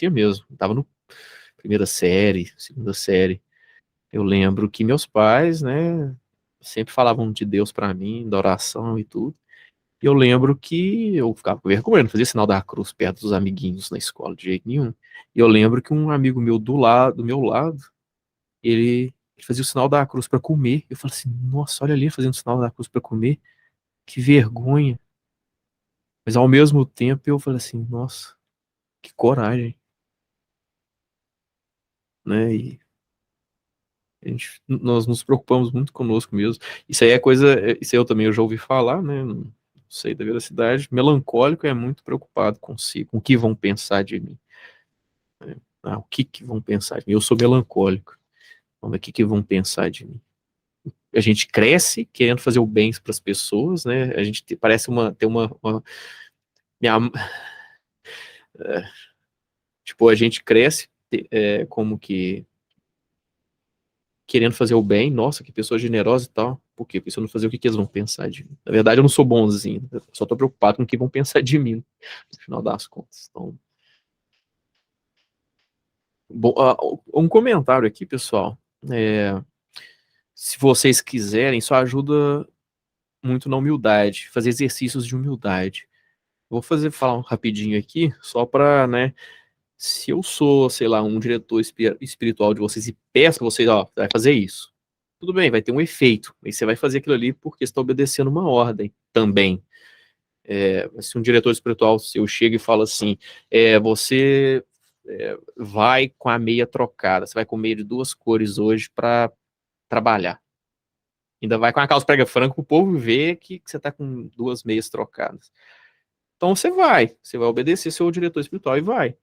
[SPEAKER 1] mesmo, estava no primeira série, segunda série, eu lembro que meus pais, né, sempre falavam de Deus para mim, da oração e tudo. E eu lembro que eu ficava com vergonha, não fazia sinal da cruz perto dos amiguinhos na escola de jeito nenhum. E eu lembro que um amigo meu do meu lado, ele fazia o sinal da cruz para comer. Eu falei assim, nossa, olha ali fazendo o sinal da cruz para comer, que vergonha. Mas ao mesmo tempo eu falei assim, nossa, que coragem, né? E nós nos preocupamos muito conosco mesmo. Isso aí é coisa, isso aí eu já ouvi falar, né? Não sei da veracidade. Melancólico é muito preocupado consigo, com o que vão pensar de mim. O que vão pensar de mim? Eu sou melancólico. Vamos ver o que vão pensar de mim. A gente cresce querendo fazer o bem para as pessoas, né? A gente parece ter uma tipo, a gente cresce como que querendo fazer o bem, nossa, que pessoa generosa e tal. Por quê? Porque se eu não fazer, o que eles vão pensar de mim? Na verdade, eu não sou bonzinho, eu só tô preocupado com o que vão pensar de mim, no final das contas. Então, bom, um comentário aqui, pessoal. Se vocês quiserem, isso ajuda muito na humildade, fazer exercícios de humildade. Vou falar um rapidinho aqui, só para, né, se eu sou, sei lá, um diretor espiritual de vocês e peço a vocês, ó, vai fazer isso. Tudo bem, vai ter um efeito. Aí você vai fazer aquilo ali porque está obedecendo uma ordem também. Se um diretor espiritual seu chega e fala assim, você vai com a meia trocada, você vai com meia de 2 cores hoje para trabalhar. Ainda vai com a calça prega franca para o povo ver que você está com 2 meias trocadas. Então você vai obedecer seu diretor espiritual e vai.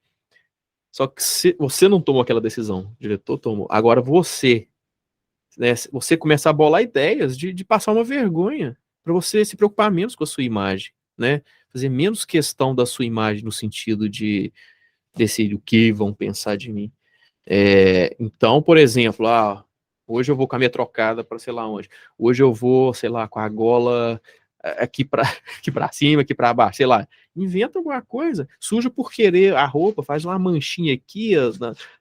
[SPEAKER 1] Só que você não tomou aquela decisão, o diretor tomou. Agora você, né, você começa a bolar ideias de passar uma vergonha, para você se preocupar menos com a sua imagem, né? Fazer menos questão da sua imagem no sentido de decidir o que vão pensar de mim. Então, por exemplo, hoje eu vou com a minha trocada para sei lá onde. Hoje eu vou, sei lá, com a gola aqui para cima, aqui para baixo, sei lá. Inventa alguma coisa. Suja por querer a roupa, faz uma manchinha aqui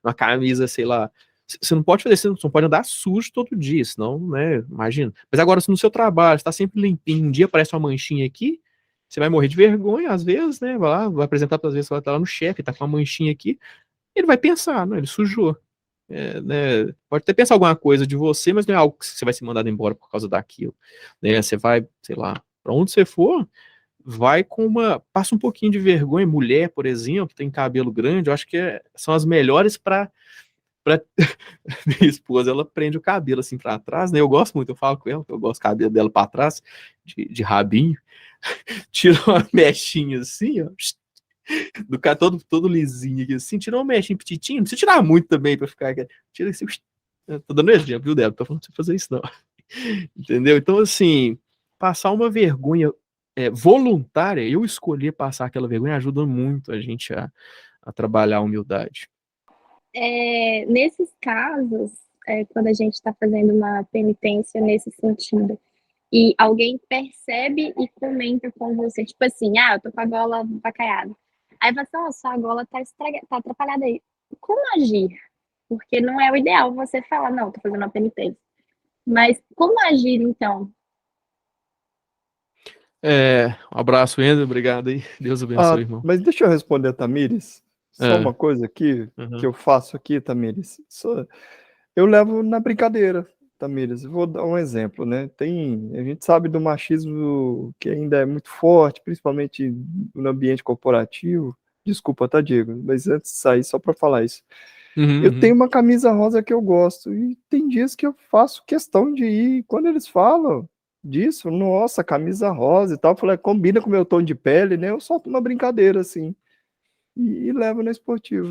[SPEAKER 1] na camisa, sei lá, Você não pode fazer isso, você não pode andar sujo todo dia, senão, né, imagina. Mas agora, se no seu trabalho, você tá sempre limpinho, um dia aparece uma manchinha aqui, você vai morrer de vergonha, às vezes, né, vai lá, vai apresentar, às vezes, você vai estar lá no chefe, tá com uma manchinha aqui, ele vai pensar, não, ele sujou. Né, pode até pensar alguma coisa de você, mas não é algo que você vai ser mandado embora por causa daquilo, né, você vai, sei lá, pra onde você for, vai passa um pouquinho de vergonha. Mulher, por exemplo, tem cabelo grande, eu acho que são as melhores para minha esposa, ela prende o cabelo assim para trás, né? Eu gosto muito, eu falo com ela, que eu gosto do cabelo dela para trás, de rabinho, tira uma mechinha assim, ó, do cara todo lisinho aqui assim, tira uma mechinha petitinha, não precisa tirar muito também para ficar, tira assim, tô dando exemplo, viu, Débora? Tô falando pra você fazer isso não. Entendeu? Então, assim, passar uma vergonha voluntária, eu escolher passar aquela vergonha ajuda muito a gente a trabalhar a humildade.
[SPEAKER 3] Nesses casos, quando a gente está fazendo uma penitência nesse sentido, e alguém percebe e comenta com você, tipo assim, eu tô com a gola vacaiada. Aí você fala assim, sua gola tá atrapalhada aí. Como agir? Porque não é o ideal você falar, não, tô fazendo uma penitência. Mas como agir, então?
[SPEAKER 1] Um abraço, Ender, obrigado aí. Deus abençoe, irmão.
[SPEAKER 2] Mas deixa eu responder a Tamires. Só uma coisa aqui que eu faço aqui, Tamires. Eu levo na brincadeira, Tamires. Vou dar um exemplo, né? A gente sabe do machismo que ainda é muito forte, principalmente no ambiente corporativo. Desculpa, tá, Diego? Mas antes de sair, só para falar isso. Eu tenho uma camisa rosa que eu gosto e tem dias que eu faço questão de ir. Quando eles falam disso, nossa, camisa rosa e tal, eu falei, combina com o meu tom de pele, né? Eu solto uma brincadeira assim e levo na esportiva.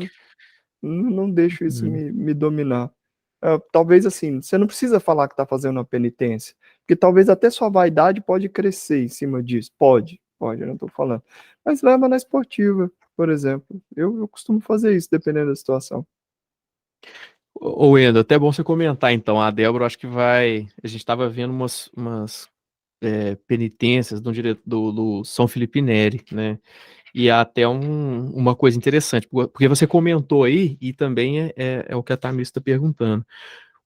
[SPEAKER 2] Não deixo isso me dominar. Talvez assim, você não precisa falar que está fazendo uma penitência, porque talvez até sua vaidade pode crescer em cima disso. Pode, eu não estou falando. Mas leva na esportiva, por exemplo. Eu costumo fazer isso, dependendo da situação.
[SPEAKER 1] Ô, Endo, até bom você comentar, então. A Débora, acho que vai. A gente estava vendo umas penitências do São Felipe Neri, né? E há até uma coisa interessante, porque você comentou aí, e também é o que a Tamires está perguntando.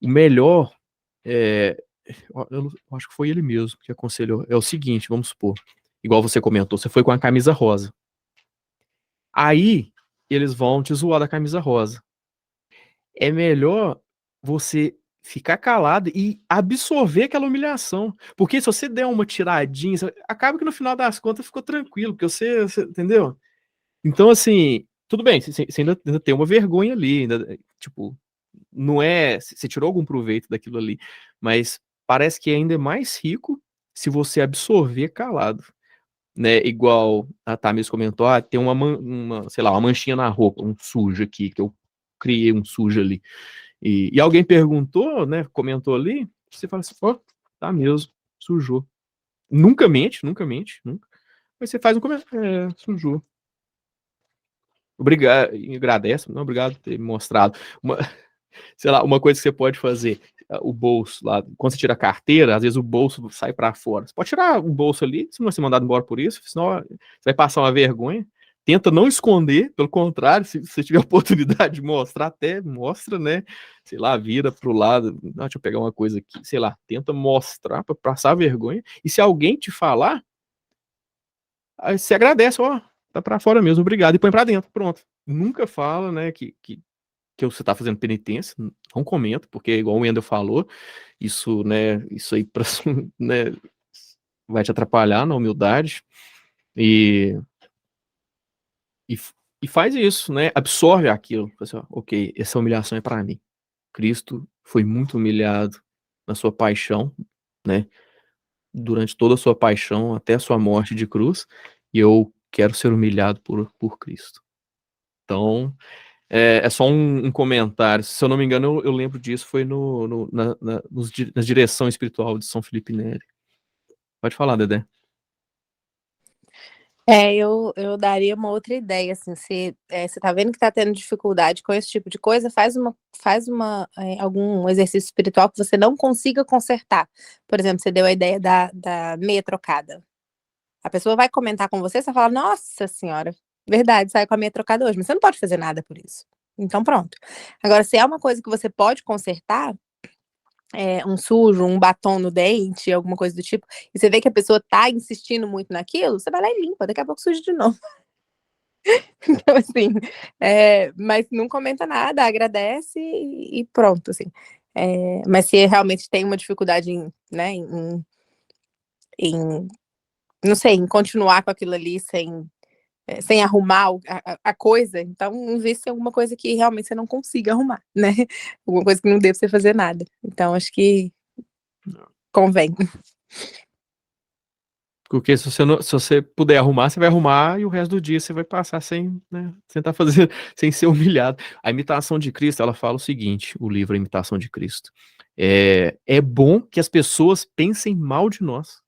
[SPEAKER 1] O melhor, eu acho que foi ele mesmo que aconselhou, é o seguinte, vamos supor, igual você comentou, você foi com a camisa rosa. Aí, eles vão te zoar da camisa rosa. É melhor você ficar calado e absorver aquela humilhação. Porque se você der uma tiradinha, acaba que no final das contas ficou tranquilo, porque você entendeu? Então, assim, tudo bem, você ainda tem uma vergonha ali, ainda, tipo, não é. Você tirou algum proveito daquilo ali, mas parece que ainda é mais rico se você absorver calado. Né, igual a Thames comentou, tem sei lá, uma manchinha na roupa, um sujo aqui, que eu criei um sujo ali. E alguém perguntou, né, comentou ali, você fala assim, tá mesmo, sujou. Nunca mente, nunca. Mas você faz um comentário, sujou. Obrigado, agradece, não, obrigado por ter me mostrado. Sei lá, uma coisa que você pode fazer, o bolso lá, quando você tira a carteira, às vezes o bolso sai para fora. Você pode tirar o bolso ali, se não vai ser mandado embora por isso, senão você vai passar uma vergonha. Tenta não esconder, pelo contrário, se você tiver a oportunidade de mostrar, até mostra, né? Sei lá, vira pro lado, deixa eu pegar uma coisa aqui, sei lá, tenta mostrar para passar a vergonha. E se alguém te falar, aí você agradece, tá para fora mesmo, obrigado, e põe para dentro, pronto. Nunca fala, né, que você tá fazendo penitência, não comenta, porque igual o Wendel falou, isso, né, isso aí né, vai te atrapalhar na humildade e faz isso, né, absorve aquilo, assim, ok, essa humilhação é para mim. Cristo foi muito humilhado na sua paixão, né, durante toda a sua paixão, até a sua morte de cruz, e eu quero ser humilhado por Cristo. Então, é só um comentário. Se eu não me engano, eu lembro disso, foi na direção espiritual de São Felipe Neri. Pode falar, Dedé.
[SPEAKER 6] Eu daria uma outra ideia, assim, se você tá vendo que tá tendo dificuldade com esse tipo de coisa, faz algum exercício espiritual que você não consiga consertar. Por exemplo, você deu a ideia da meia trocada. A pessoa vai comentar com você fala, nossa senhora, verdade, saiu com a meia trocada hoje, mas você não pode fazer nada por isso. Então pronto. Agora, se é uma coisa que você pode consertar, um sujo, um batom no dente, alguma coisa do tipo, e você vê que a pessoa tá insistindo muito naquilo, você vai lá e limpa, daqui a pouco suja de novo. Então, assim, mas não comenta nada, agradece e pronto, assim. Mas se realmente tem uma dificuldade né, não sei, em continuar com aquilo ali sem arrumar a coisa, então investe em alguma coisa que realmente você não consiga arrumar, né? Alguma coisa que não dê pra você fazer nada. Então, acho que convém.
[SPEAKER 1] Porque se você puder arrumar, você vai arrumar e o resto do dia você vai passar sem, né, tentar fazer, sem ser humilhado. A imitação de Cristo, ela fala o seguinte, o livro A Imitação de Cristo. É bom que as pessoas pensem mal de nós.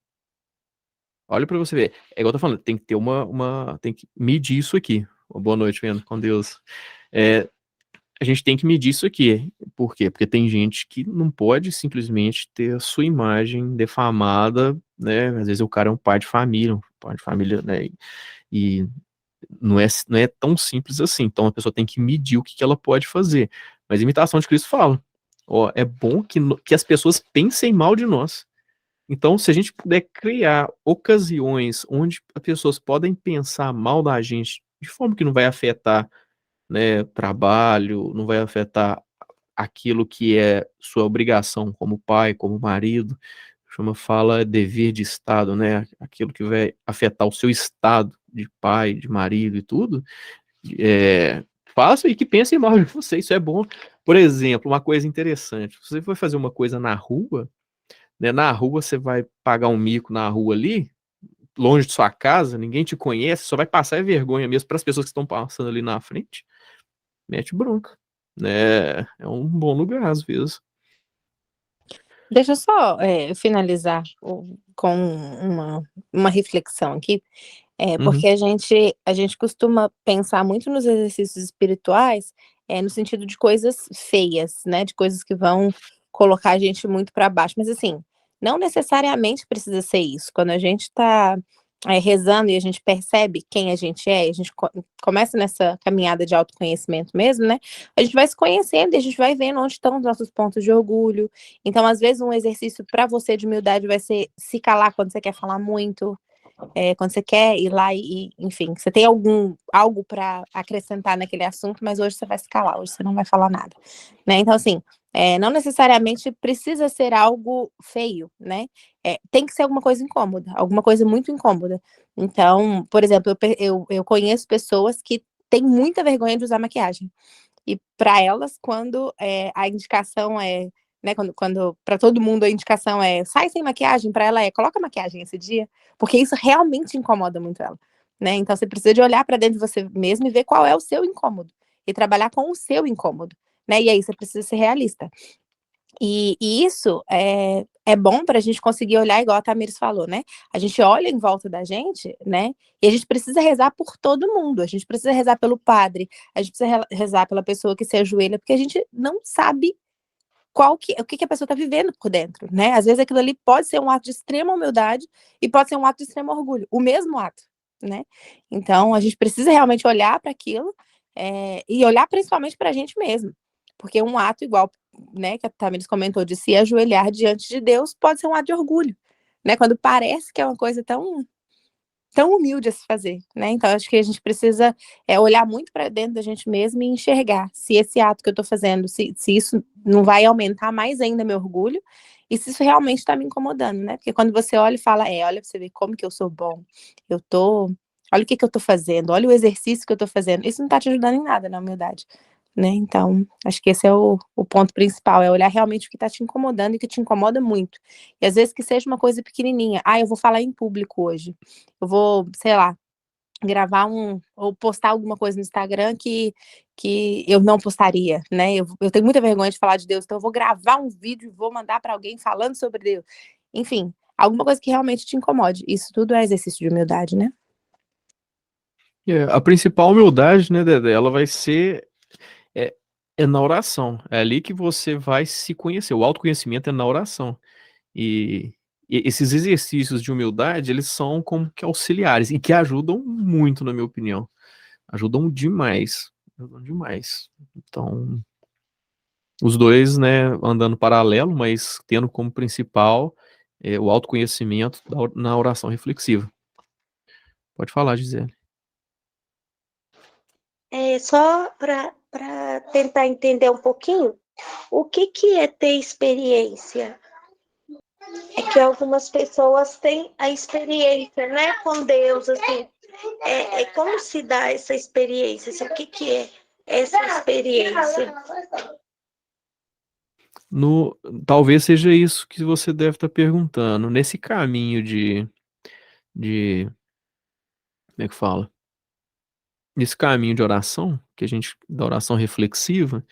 [SPEAKER 1] Olha pra você ver. É igual eu tô falando, tem que ter tem que medir isso aqui. Boa noite, vendo, com Deus. A gente tem que medir isso aqui. Por quê? Porque tem gente que não pode simplesmente ter a sua imagem defamada, né? Às vezes o cara é um pai de família, né? E não é tão simples assim. Então a pessoa tem que medir o que ela pode fazer. Mas a imitação de Cristo fala, ó, é bom que as pessoas pensem mal de nós. Então, se a gente puder criar ocasiões onde as pessoas podem pensar mal da gente, de forma que não vai afetar, né, trabalho, não vai afetar aquilo que é sua obrigação como pai, como marido, fala dever de Estado, né, aquilo que vai afetar o seu estado de pai, de marido e tudo, faça e que pensem mal de você, isso é bom. Por exemplo, uma coisa interessante, se você for fazer uma coisa na rua, né, na rua você vai pagar um mico na rua ali, longe de sua casa, ninguém te conhece, só vai passar vergonha mesmo para as pessoas que estão passando ali na frente, mete bronca, né? É um bom lugar às vezes.
[SPEAKER 6] Deixa eu só finalizar com uma reflexão aqui, porque a gente costuma pensar muito nos exercícios espirituais no sentido de coisas feias, né? De coisas que vão colocar a gente muito para baixo. Mas assim, não necessariamente precisa ser isso. Quando a gente está rezando e a gente percebe quem a gente é, a gente começa nessa caminhada de autoconhecimento mesmo, né? A gente vai se conhecendo e a gente vai vendo onde estão os nossos pontos de orgulho. Então, às vezes, um exercício para você de humildade vai ser se calar quando você quer falar muito, quando você quer ir lá enfim, você tem algo para acrescentar naquele assunto, mas hoje você vai se calar, hoje você não vai falar nada, né? Então, assim, não necessariamente precisa ser algo feio, né? Tem que ser alguma coisa incômoda, alguma coisa muito incômoda. Então, por exemplo, eu conheço pessoas que têm muita vergonha de usar maquiagem. E para elas, quando a indicação né, quando para todo mundo a indicação sai sem maquiagem, para ela coloca maquiagem esse dia, porque isso realmente incomoda muito ela, né? Então você precisa de olhar para dentro de você mesmo e ver qual é o seu incômodo e trabalhar com o seu incômodo, né? E aí você precisa ser realista. E isso é bom para a gente conseguir olhar, igual a Tamires falou, né? A gente olha em volta da gente, né? E a gente precisa rezar por todo mundo. A gente precisa rezar pelo padre, a gente precisa rezar pela pessoa que se ajoelha, porque a gente não sabe o que a pessoa está vivendo por dentro, né? Às vezes aquilo ali pode ser um ato de extrema humildade e pode ser um ato de extremo orgulho, o mesmo ato, né? Então a gente precisa realmente olhar para aquilo e olhar principalmente para a gente mesmo, porque um ato igual, né, que a Tamires comentou, de se ajoelhar diante de Deus, pode ser um ato de orgulho, né? Quando parece que é uma coisa tão humilde a se fazer, né? Então, acho que a gente precisa olhar muito para dentro da gente mesmo e enxergar se esse ato que eu estou fazendo, se isso não vai aumentar mais ainda meu orgulho e se isso realmente está me incomodando, né? Porque quando você olha e fala, olha para você ver como que eu sou bom, olha o que eu estou fazendo, olha o exercício que eu estou fazendo, isso não está te ajudando em nada na humildade, né? Então, acho que esse é o ponto principal, é olhar realmente o que está te incomodando e que te incomoda muito. E às vezes que seja uma coisa pequenininha. Eu vou falar em público hoje. Eu vou, sei lá, gravar ou postar alguma coisa no Instagram que eu não postaria, né? Eu tenho muita vergonha de falar de Deus, então eu vou gravar um vídeo e vou mandar para alguém falando sobre Deus. Enfim, alguma coisa que realmente te incomode. Isso tudo é exercício de humildade, né?
[SPEAKER 1] A principal humildade, né, Dedé, ela vai ser na oração. É ali que você vai se conhecer. O autoconhecimento é na oração. E esses exercícios de humildade, eles são como que auxiliares e que ajudam muito, na minha opinião. Ajudam demais. ajudando demais. Então, os dois, né, andando paralelo, mas tendo como principal o autoconhecimento na oração reflexiva. Pode falar, Gisele.
[SPEAKER 5] Só para tentar entender um pouquinho, o que é ter experiência? É que algumas pessoas têm a experiência, né, com Deus, assim. Como se dá essa experiência? Assim, o que é essa experiência?
[SPEAKER 1] Talvez seja isso que você deve estar perguntando. Nesse caminho como é que fala? Nesse caminho de oração, da oração reflexiva,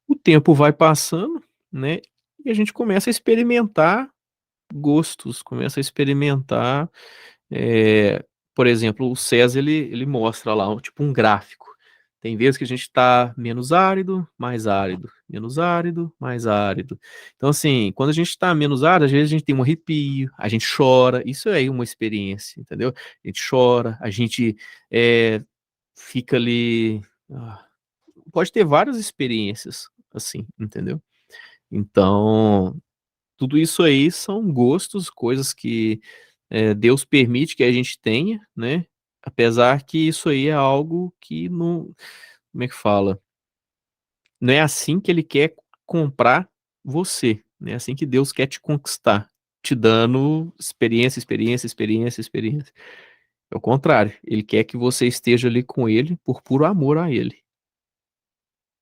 [SPEAKER 1] o tempo vai passando, né? E a gente começa a experimentar gostos, começa a experimentar, por exemplo, o César, ele mostra lá, tipo um gráfico. Tem vezes que a gente está menos árido, mais árido, menos árido, mais árido. Então, assim, quando a gente está menos árido, às vezes a gente tem um arrepio, a gente chora, isso é uma experiência, entendeu? A gente chora, a gente fica ali. Pode ter várias experiências, assim, entendeu? Então, tudo isso aí são gostos, coisas que Deus permite que a gente tenha, né? Apesar que isso aí é algo que não, como é que fala? Não é assim que ele quer comprar você, não é assim que Deus quer te conquistar, te dando experiência, experiência, experiência, experiência. É o contrário, ele quer que você esteja ali com ele por puro amor a ele,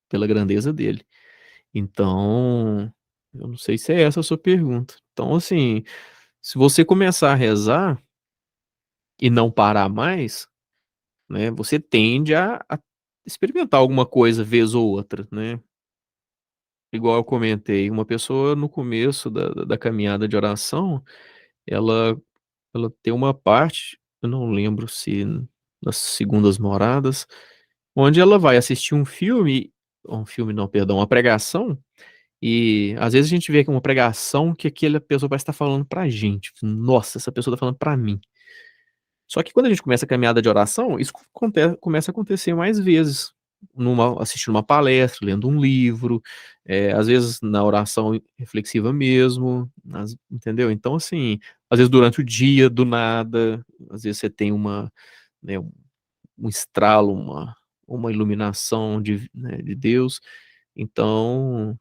[SPEAKER 1] pela grandeza dele. Então, eu não sei se é essa a sua pergunta. Então, assim, se você começar a rezar e não parar mais, né, você tende a experimentar alguma coisa vez ou outra, né? Igual eu comentei, uma pessoa no começo da caminhada de oração, ela, ela tem uma parte, eu não lembro se nas segundas moradas, onde ela vai assistir um filme não, perdão, uma pregação. E às vezes a gente vê que uma pregação que aquela pessoa parece estar falando pra gente. Nossa, essa pessoa tá falando pra mim. Só que quando a gente começa a caminhada de oração, isso começa a acontecer mais vezes. Assistindo uma palestra, lendo um livro, às vezes na oração reflexiva mesmo, entendeu? Então, assim, às vezes durante o dia, do nada, às vezes você tem né, um estralo, uma iluminação de Deus. Então,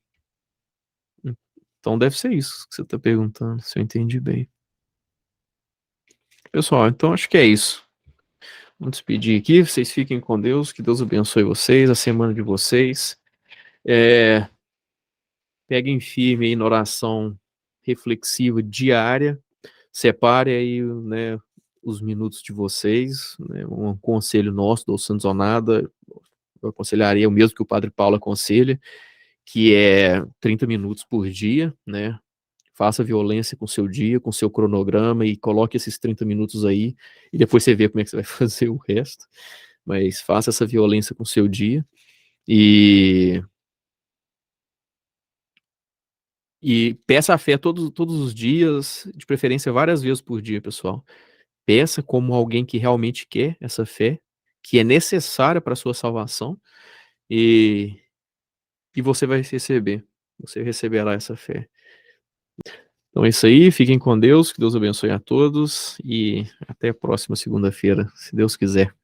[SPEAKER 1] então deve ser isso que você está perguntando, se eu entendi bem. Pessoal, então acho que é isso. Vamos despedir aqui, vocês fiquem com Deus, que Deus abençoe vocês, a semana de vocês. Peguem firme aí na oração reflexiva diária, separe aí, né, os minutos de vocês, né, um conselho nosso do Santos Zonada, eu aconselharia o mesmo que o Padre Paulo aconselha, que é 30 minutos por dia, né? Faça violência com o seu dia, com o seu cronograma e coloque esses 30 minutos aí e depois você vê como é que você vai fazer o resto. Mas faça essa violência com o seu dia e, e peça a fé todos os dias, de preferência várias vezes por dia, pessoal. Peça como alguém que realmente quer essa fé, que é necessária para a sua salvação e, e você vai receber. Você receberá essa fé. Então é isso aí, fiquem com Deus, que Deus abençoe a todos e até a próxima segunda-feira, se Deus quiser.